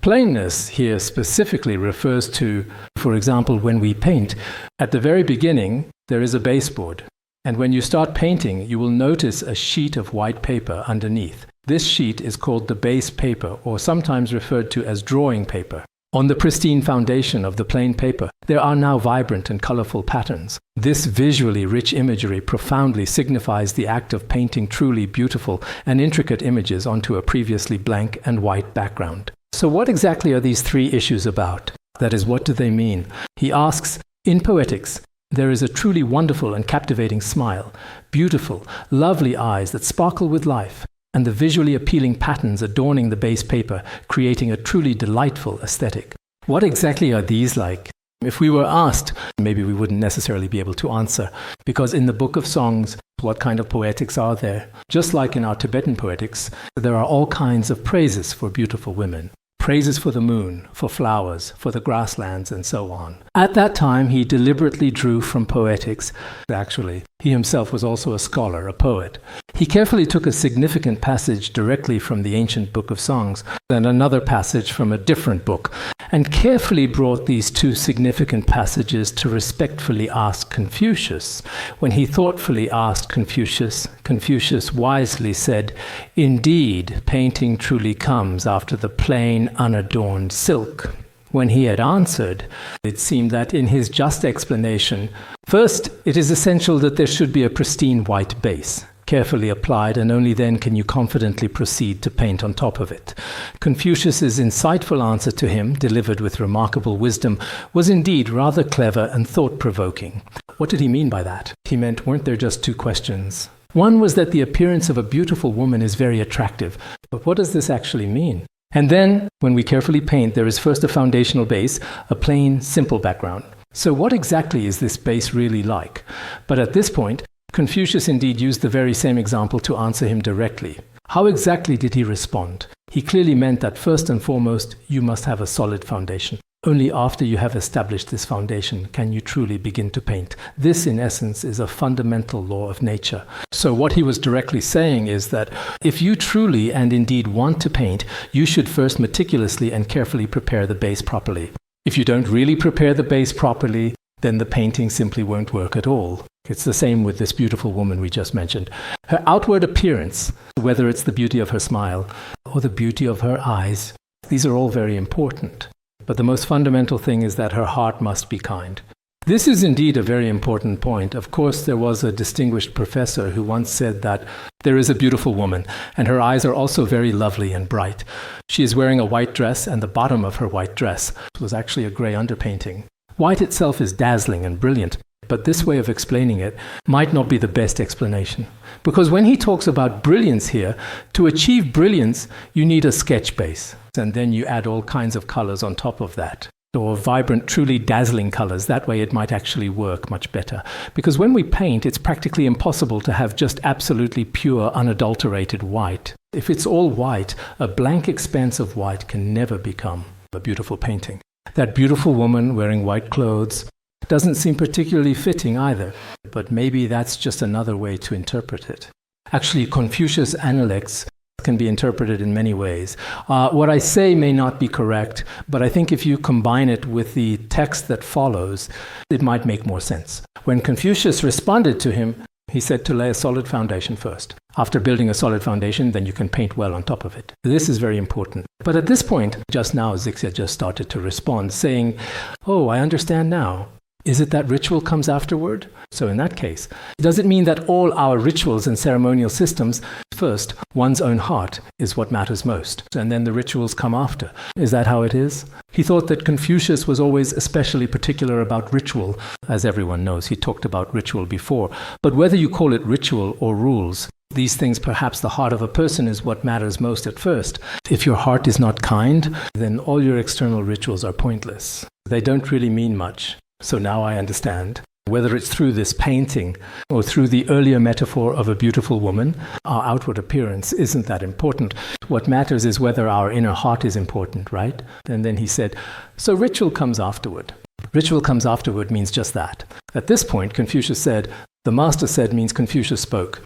Plainness here specifically refers to, for example, when we paint, at the very beginning, there is a baseboard. And when you start painting, you will notice a sheet of white paper underneath. This sheet is called the base paper, or sometimes referred to as drawing paper. On the pristine foundation of the plain paper, there are now vibrant and colorful patterns. This visually rich imagery profoundly signifies the act of painting truly beautiful and intricate images onto a previously blank and white background. So what exactly are these 3 issues about? That is, what do they mean? He asks, in poetics, there is a truly wonderful and captivating smile, beautiful, lovely eyes that sparkle with life, and the visually appealing patterns adorning the base paper, creating a truly delightful aesthetic. What exactly are these like? If we were asked, maybe we wouldn't necessarily be able to answer, because in the Book of Songs, what kind of poetics are there? Just like in our Tibetan poetics, there are all kinds of praises for beautiful women. Praises for the moon, for flowers, for the grasslands, and so on. At that time, he deliberately drew from poetics. Actually, he himself was also a scholar, a poet. He carefully took a significant passage directly from the ancient Book of Songs, and another passage from a different book, and carefully brought these 2 significant passages to respectfully ask Confucius. When he thoughtfully asked Confucius, Confucius wisely said, "Indeed, painting truly comes after the plain, unadorned silk." When he had answered, it seemed that in his just explanation, first, it is essential that there should be a pristine white base, carefully applied, and only then can you confidently proceed to paint on top of it. Confucius's insightful answer to him, delivered with remarkable wisdom, was indeed rather clever and thought-provoking. What did he mean by that? He meant, weren't there just 2 questions? One was that the appearance of a beautiful woman is very attractive, but what does this actually mean? And then, when we carefully paint, there is first a foundational base, a plain, simple background. So what exactly is this base really like? But at this point, Confucius indeed used the very same example to answer him directly. How exactly did he respond? He clearly meant that first and foremost, you must have a solid foundation. Only after you have established this foundation can you truly begin to paint. This, in essence, is a fundamental law of nature. So what he was directly saying is that if you truly and indeed want to paint, you should first meticulously and carefully prepare the base properly. If you don't really prepare the base properly, then the painting simply won't work at all. It's the same with this beautiful woman we just mentioned. Her outward appearance, whether it's the beauty of her smile or the beauty of her eyes, these are all very important. But the most fundamental thing is that her heart must be kind. This is indeed a very important point. Of course, there was a distinguished professor who once said that there is a beautiful woman, and her eyes are also very lovely and bright. She is wearing a white dress, and the bottom of her white dress was actually a grey underpainting. White itself is dazzling and brilliant, but this way of explaining it might not be the best explanation. Because when he talks about brilliance here, to achieve brilliance, you need a sketch base. And then you add all kinds of colors on top of that, or vibrant, truly dazzling colors. That way it might actually work much better. Because when we paint, it's practically impossible to have just absolutely pure, unadulterated white. If it's all white, a blank expanse of white can never become a beautiful painting. That beautiful woman wearing white clothes doesn't seem particularly fitting either, but maybe that's just another way to interpret it. Actually, Confucius' Analects can be interpreted in many ways. What I say may not be correct, but I think if you combine it with the text that follows, it might make more sense. When Confucius responded to him, he said to lay a solid foundation first. After building a solid foundation, then you can paint well on top of it. This is very important. But at this point, just now, Zixia just started to respond, saying, "Oh, I understand now. Is it that ritual comes afterward?" So in that case, does it mean that all our rituals and ceremonial systems, first, one's own heart is what matters most, and then the rituals come after? Is that how it is? He thought that Confucius was always especially particular about ritual. As everyone knows, he talked about ritual before. But whether you call it ritual or rules, these things, perhaps the heart of a person is what matters most at first. If your heart is not kind, then all your external rituals are pointless. They don't really mean much. So now I understand. Whether it's through this painting or through the earlier metaphor of a beautiful woman, our outward appearance isn't that important. What matters is whether our inner heart is important, right? And then he said, so ritual comes afterward. Ritual comes afterward means just that. At this point, Confucius said, The master said means Confucius spoke.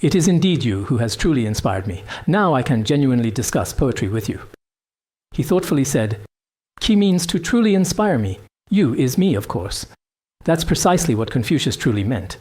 It is indeed you who has truly inspired me. Now I can genuinely discuss poetry with you. He thoughtfully said, Ki means to truly inspire me. You is me, of course. That's precisely what Confucius truly meant.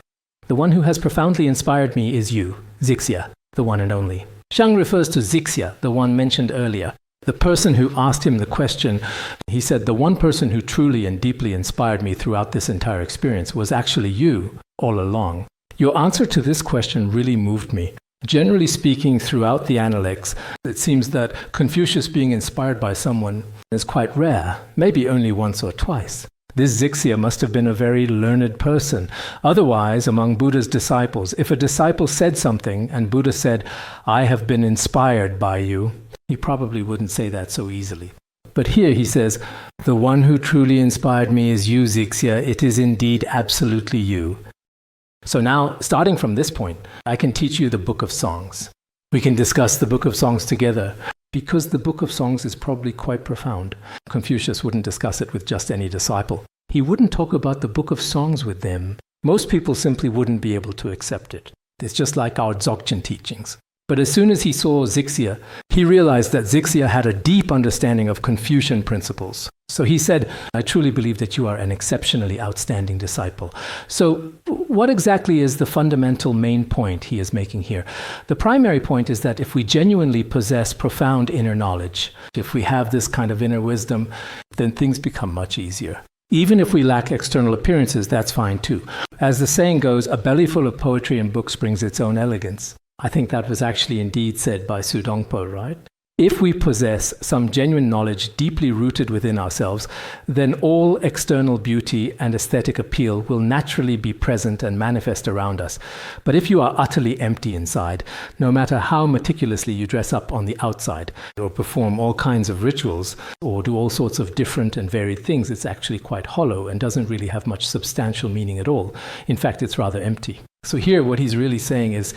The one who has profoundly inspired me is you, Zixia, the one and only. Shang refers to Zixia, the one mentioned earlier. The person who asked him the question, he said, the one person who truly and deeply inspired me throughout this entire experience was actually you all along. Your answer to this question really moved me. Generally speaking, throughout the Analects, it seems that Confucius being inspired by someone is quite rare, maybe only once or twice. This Zixia must have been a very learned person. Otherwise, among Buddha's disciples, if a disciple said something and Buddha said, I have been inspired by you, he probably wouldn't say that so easily. But here he says, the one who truly inspired me is you, Zixia. It is indeed absolutely you. So now, starting from this point, I can teach you the Book of Songs. We can discuss the Book of Songs together, because the Book of Songs is probably quite profound. Confucius wouldn't discuss it with just any disciple. He wouldn't talk about the Book of Songs with them. Most people simply wouldn't be able to accept it. It's just like our Dzogchen teachings. But as soon as he saw Zixia, he realized that Zixia had a deep understanding of Confucian principles. So he said, I truly believe that you are an exceptionally outstanding disciple. So what exactly is the fundamental main point he is making here? The primary point is that if we genuinely possess profound inner knowledge, if we have this kind of inner wisdom, then things become much easier. Even if we lack external appearances, that's fine too. As the saying goes, a belly full of poetry and books brings its own elegance. I think that was actually indeed said by Sudongpo, right? If we possess some genuine knowledge deeply rooted within ourselves, then all external beauty and aesthetic appeal will naturally be present and manifest around us. But if you are utterly empty inside, no matter how meticulously you dress up on the outside, or perform all kinds of rituals, or do all sorts of different and varied things, it's actually quite hollow and doesn't really have much substantial meaning at all. In fact, it's rather empty. So here what he's really saying is,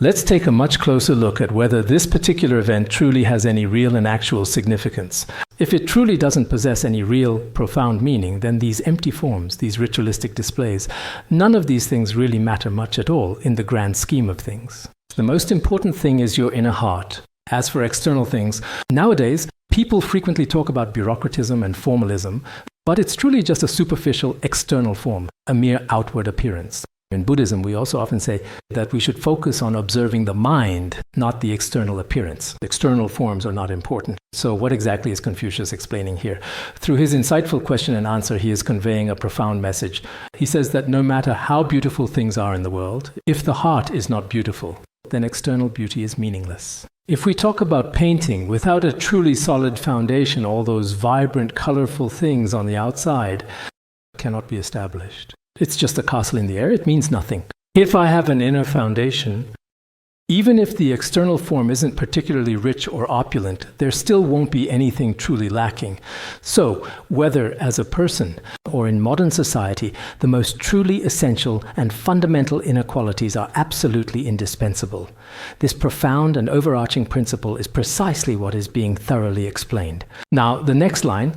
let's take a much closer look at whether this particular event truly has any real and actual significance. If it truly doesn't possess any real, profound meaning, then these empty forms, these ritualistic displays, none of these things really matter much at all in the grand scheme of things. The most important thing is your inner heart. As for external things, nowadays, people frequently talk about bureaucratism and formalism, but it's truly just a superficial external form, a mere outward appearance. In Buddhism, we also often say that we should focus on observing the mind, not the external appearance. External forms are not important. So what exactly is Confucius explaining here? Through his insightful question and answer, he is conveying a profound message. He says that no matter how beautiful things are in the world, if the heart is not beautiful, then external beauty is meaningless. If we talk about painting without a truly solid foundation, all those vibrant, colorful things on the outside cannot be established. It's just a castle in the air. It means nothing. If I have an inner foundation, even if the external form isn't particularly rich or opulent, there still won't be anything truly lacking. So, whether as a person or in modern society, the most truly essential and fundamental inner qualities are absolutely indispensable. This profound and overarching principle is precisely what is being thoroughly explained. Now, the next line,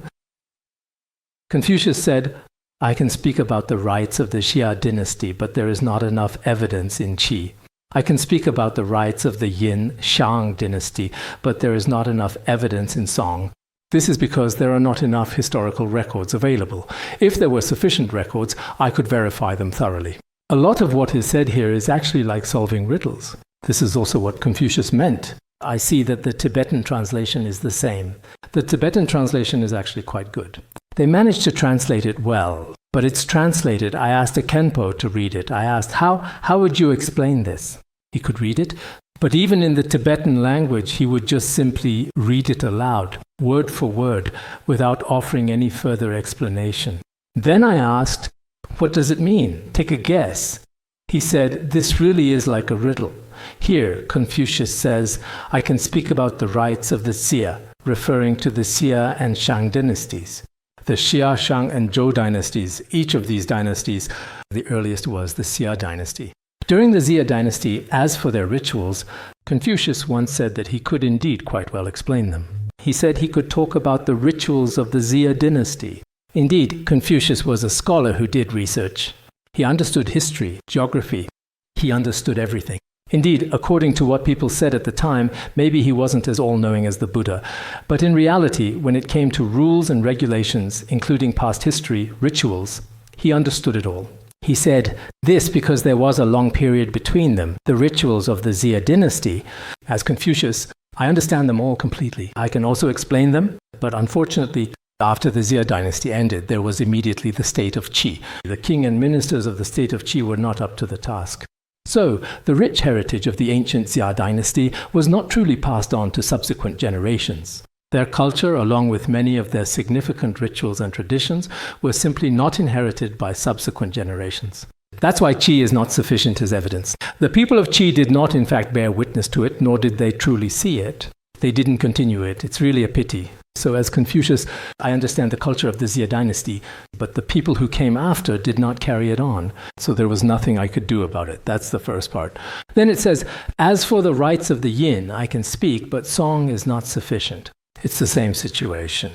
Confucius said, I can speak about the rights of the Xia dynasty, but there is not enough evidence in Qi. I can speak about the rights of the Yin Shang dynasty, but there is not enough evidence in Song. This is because there are not enough historical records available. If there were sufficient records, I could verify them thoroughly. A lot of what is said here is actually like solving riddles. This is also what Confucius meant. I see that the Tibetan translation is the same. The Tibetan translation is actually quite good. They managed to translate it well, but it's translated. I asked a Khenpo to read it. I asked, how would you explain this? He could read it, but even in the Tibetan language, he would just simply read it aloud, word for word, without offering any further explanation. Then I asked, what does it mean? Take a guess. He said, this really is like a riddle. Here, Confucius says, I can speak about the rights of the Xia, referring to the Xia and Shang dynasties. The Xia, Shang, and Zhou dynasties, each of these dynasties, the earliest was the Xia dynasty. During the Xia dynasty, as for their rituals, Confucius once said that he could indeed quite well explain them. He said he could talk about the rituals of the Xia dynasty. Indeed, Confucius was a scholar who did research. He understood history, geography. He understood everything. Indeed, according to what people said at the time, maybe he wasn't as all-knowing as the Buddha. But in reality, when it came to rules and regulations, including past history, rituals, he understood it all. He said this because there was a long period between them. The rituals of the Xia dynasty, as Confucius, I understand them all completely. I can also explain them, but unfortunately, after the Xia dynasty ended, there was immediately the state of Qi. The king and ministers of the state of Qi were not up to the task. So, the rich heritage of the ancient Xia dynasty was not truly passed on to subsequent generations. Their culture, along with many of their significant rituals and traditions, were simply not inherited by subsequent generations. That's why Qi is not sufficient as evidence. The people of Qi did not in fact bear witness to it, nor did they truly see it. They didn't continue it. It's really a pity. So as Confucius, I understand the culture of the Xia dynasty, but the people who came after did not carry it on. So there was nothing I could do about it. That's the first part. Then it says, as for the rights of the yin, I can speak, but song is not sufficient. It's the same situation.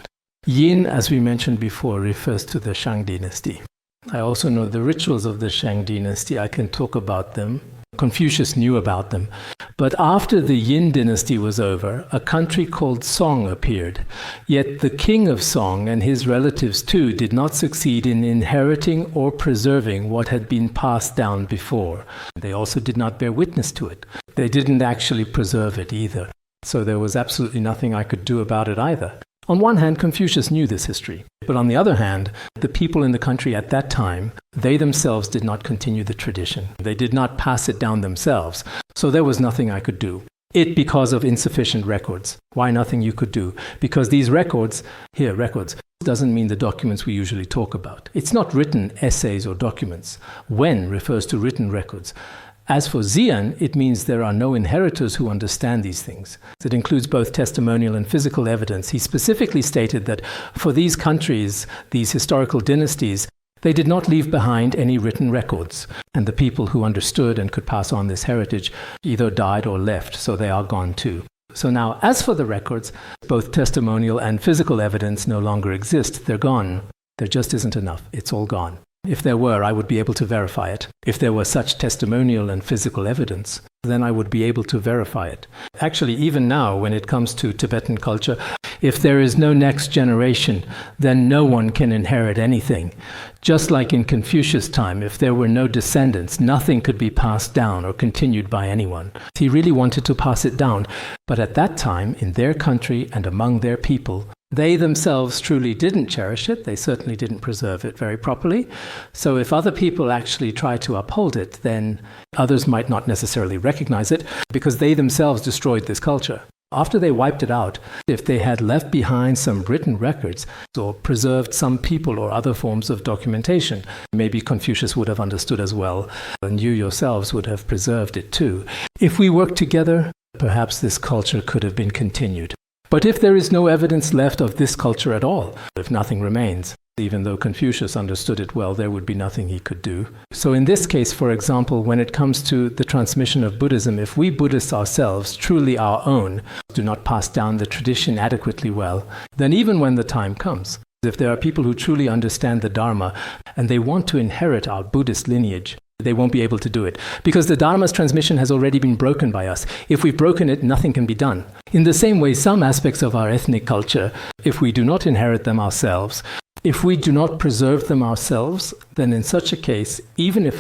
Yin, as we mentioned before, refers to the Shang dynasty. I also know the rituals of the Shang dynasty. I can talk about them. Confucius knew about them. But after the Yin dynasty was over, a country called Song appeared. Yet the king of Song and his relatives too did not succeed in inheriting or preserving what had been passed down before. They also did not bear witness to it. They didn't actually preserve it either. So there was absolutely nothing I could do about it either. On one hand, Confucius knew this history. But on the other hand, the people in the country at that time, they themselves did not continue the tradition. They did not pass it down themselves. So there was nothing I could do. It because of insufficient records. Why nothing you could do? Because these records, doesn't mean the documents we usually talk about. It's not written essays or documents. Wen refers to written records. As for Xian, it means there are no inheritors who understand these things. It includes both testimonial and physical evidence. He specifically stated that for these countries, these historical dynasties, they did not leave behind any written records. And the people who understood and could pass on this heritage either died or left, so they are gone too. So now, as for the records, both testimonial and physical evidence no longer exist. They're gone. There just isn't enough. It's all gone. If there were, I would be able to verify it. If there were such testimonial and physical evidence, then I would be able to verify it. Actually, even now, when it comes to Tibetan culture, if there is no next generation, then no one can inherit anything. Just like in Confucius' time, if there were no descendants, nothing could be passed down or continued by anyone. He really wanted to pass it down, but at that time, in their country and among their people, they themselves truly didn't cherish it. They certainly didn't preserve it very properly. So if other people actually try to uphold it, then others might not necessarily recognize it because they themselves destroyed this culture. After they wiped it out, if they had left behind some written records or preserved some people or other forms of documentation, maybe Confucius would have understood as well, and you yourselves would have preserved it too. If we worked together, perhaps this culture could have been continued. But if there is no evidence left of this culture at all, if nothing remains, even though Confucius understood it well, there would be nothing he could do. So in this case, for example, when it comes to the transmission of Buddhism, if we Buddhists ourselves, truly our own, do not pass down the tradition adequately well, then even when the time comes, if there are people who truly understand the Dharma and they want to inherit our Buddhist lineage, they won't be able to do it because the Dharma's transmission has already been broken by us. If we've broken it, nothing can be done. In the same way, some aspects of our ethnic culture, if we do not inherit them ourselves, if we do not preserve them ourselves, then in such a case, even if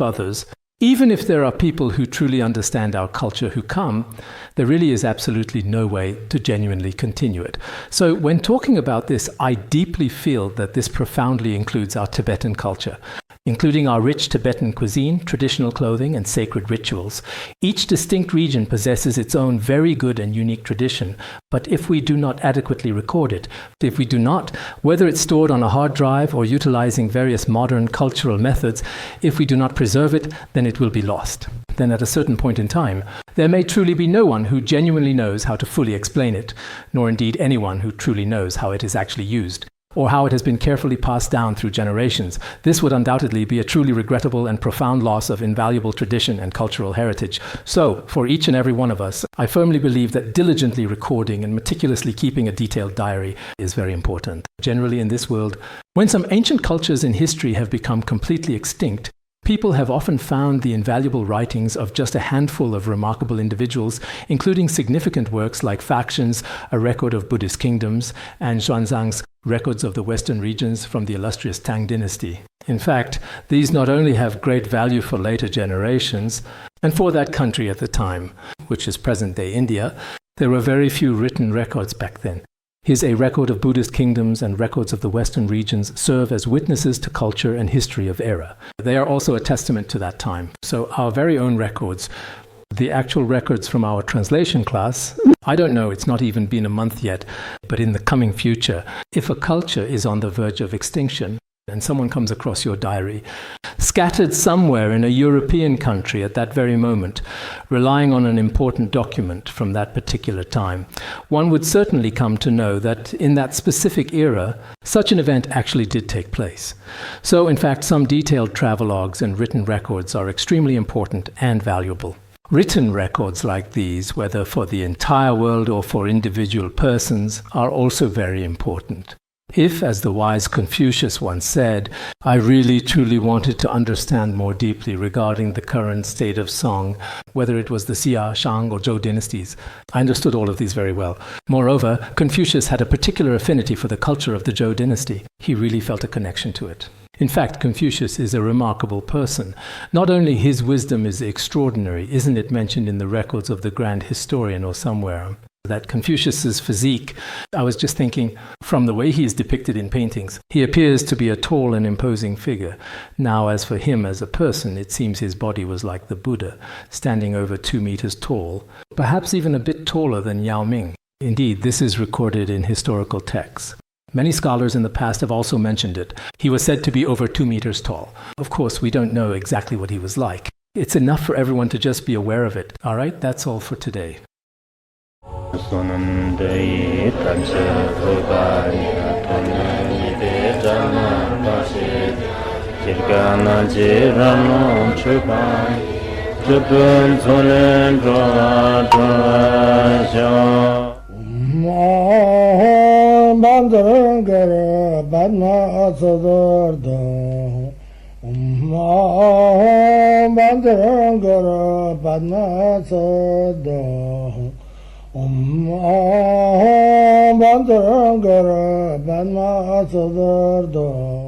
there are people who truly understand our culture who come, there really is absolutely no way to genuinely continue it. So when talking about this, I deeply feel that this profoundly includes our Tibetan culture, including our rich Tibetan cuisine, traditional clothing, and sacred rituals. Each distinct region possesses its own very good and unique tradition, but if we do not adequately record it, if we do not, whether it's stored on a hard drive or utilizing various modern cultural methods, if we do not preserve it, then it will be lost. Then at a certain point in time, there may truly be no one who genuinely knows how to fully explain it, nor indeed anyone who truly knows how it is actually used, or how it has been carefully passed down through generations. This would undoubtedly be a truly regrettable and profound loss of invaluable tradition and cultural heritage. So, for each and every one of us, I firmly believe that diligently recording and meticulously keeping a detailed diary is very important. Generally in this world, when some ancient cultures in history have become completely extinct, People have often found the invaluable writings of just a handful of remarkable individuals, including significant works like Faxian's A Record of Buddhist Kingdoms and Xuanzang's Records of the Western Regions from the illustrious Tang Dynasty. In fact, these not only have great value for later generations, and for that country at the time, which is present-day India, there were very few written records back then. His A Record of Buddhist Kingdoms and Records of the Western Regions serve as witnesses to culture and history of era. They are also a testament to that time. So our very own records, the actual records from our translation class, I don't know, it's not even been a month yet, but in the coming future, if a culture is on the verge of extinction, and someone comes across your diary, scattered somewhere in a European country at that very moment, relying on an important document from that particular time, one would certainly come to know that in that specific era, such an event actually did take place. So, in fact, some detailed travelogues and written records are extremely important and valuable. Written records like these, whether for the entire world or for individual persons, are also very important. If, as the wise Confucius once said, I really truly wanted to understand more deeply regarding the current state of song, whether it was the Xia, Shang, or Zhou dynasties, I understood all of these very well. Moreover, Confucius had a particular affinity for the culture of the Zhou dynasty. He really felt a connection to it. In fact, Confucius is a remarkable person. Not only his wisdom is extraordinary, isn't it mentioned in the records of the grand historian or somewhere? That Confucius's physique, I was just thinking, from the way he is depicted in paintings, he appears to be a tall and imposing figure. Now, as for him as a person, it seems his body was like the Buddha, standing over 2 meters tall, perhaps even a bit taller than Yao Ming. Indeed, this is recorded in historical texts. Many scholars in the past have also mentioned it. He was said to be over 2 meters tall. Of course, we don't know exactly what he was like. It's enough for everyone to just be aware of it. All right, that's all for today. Bandara Banma Sadar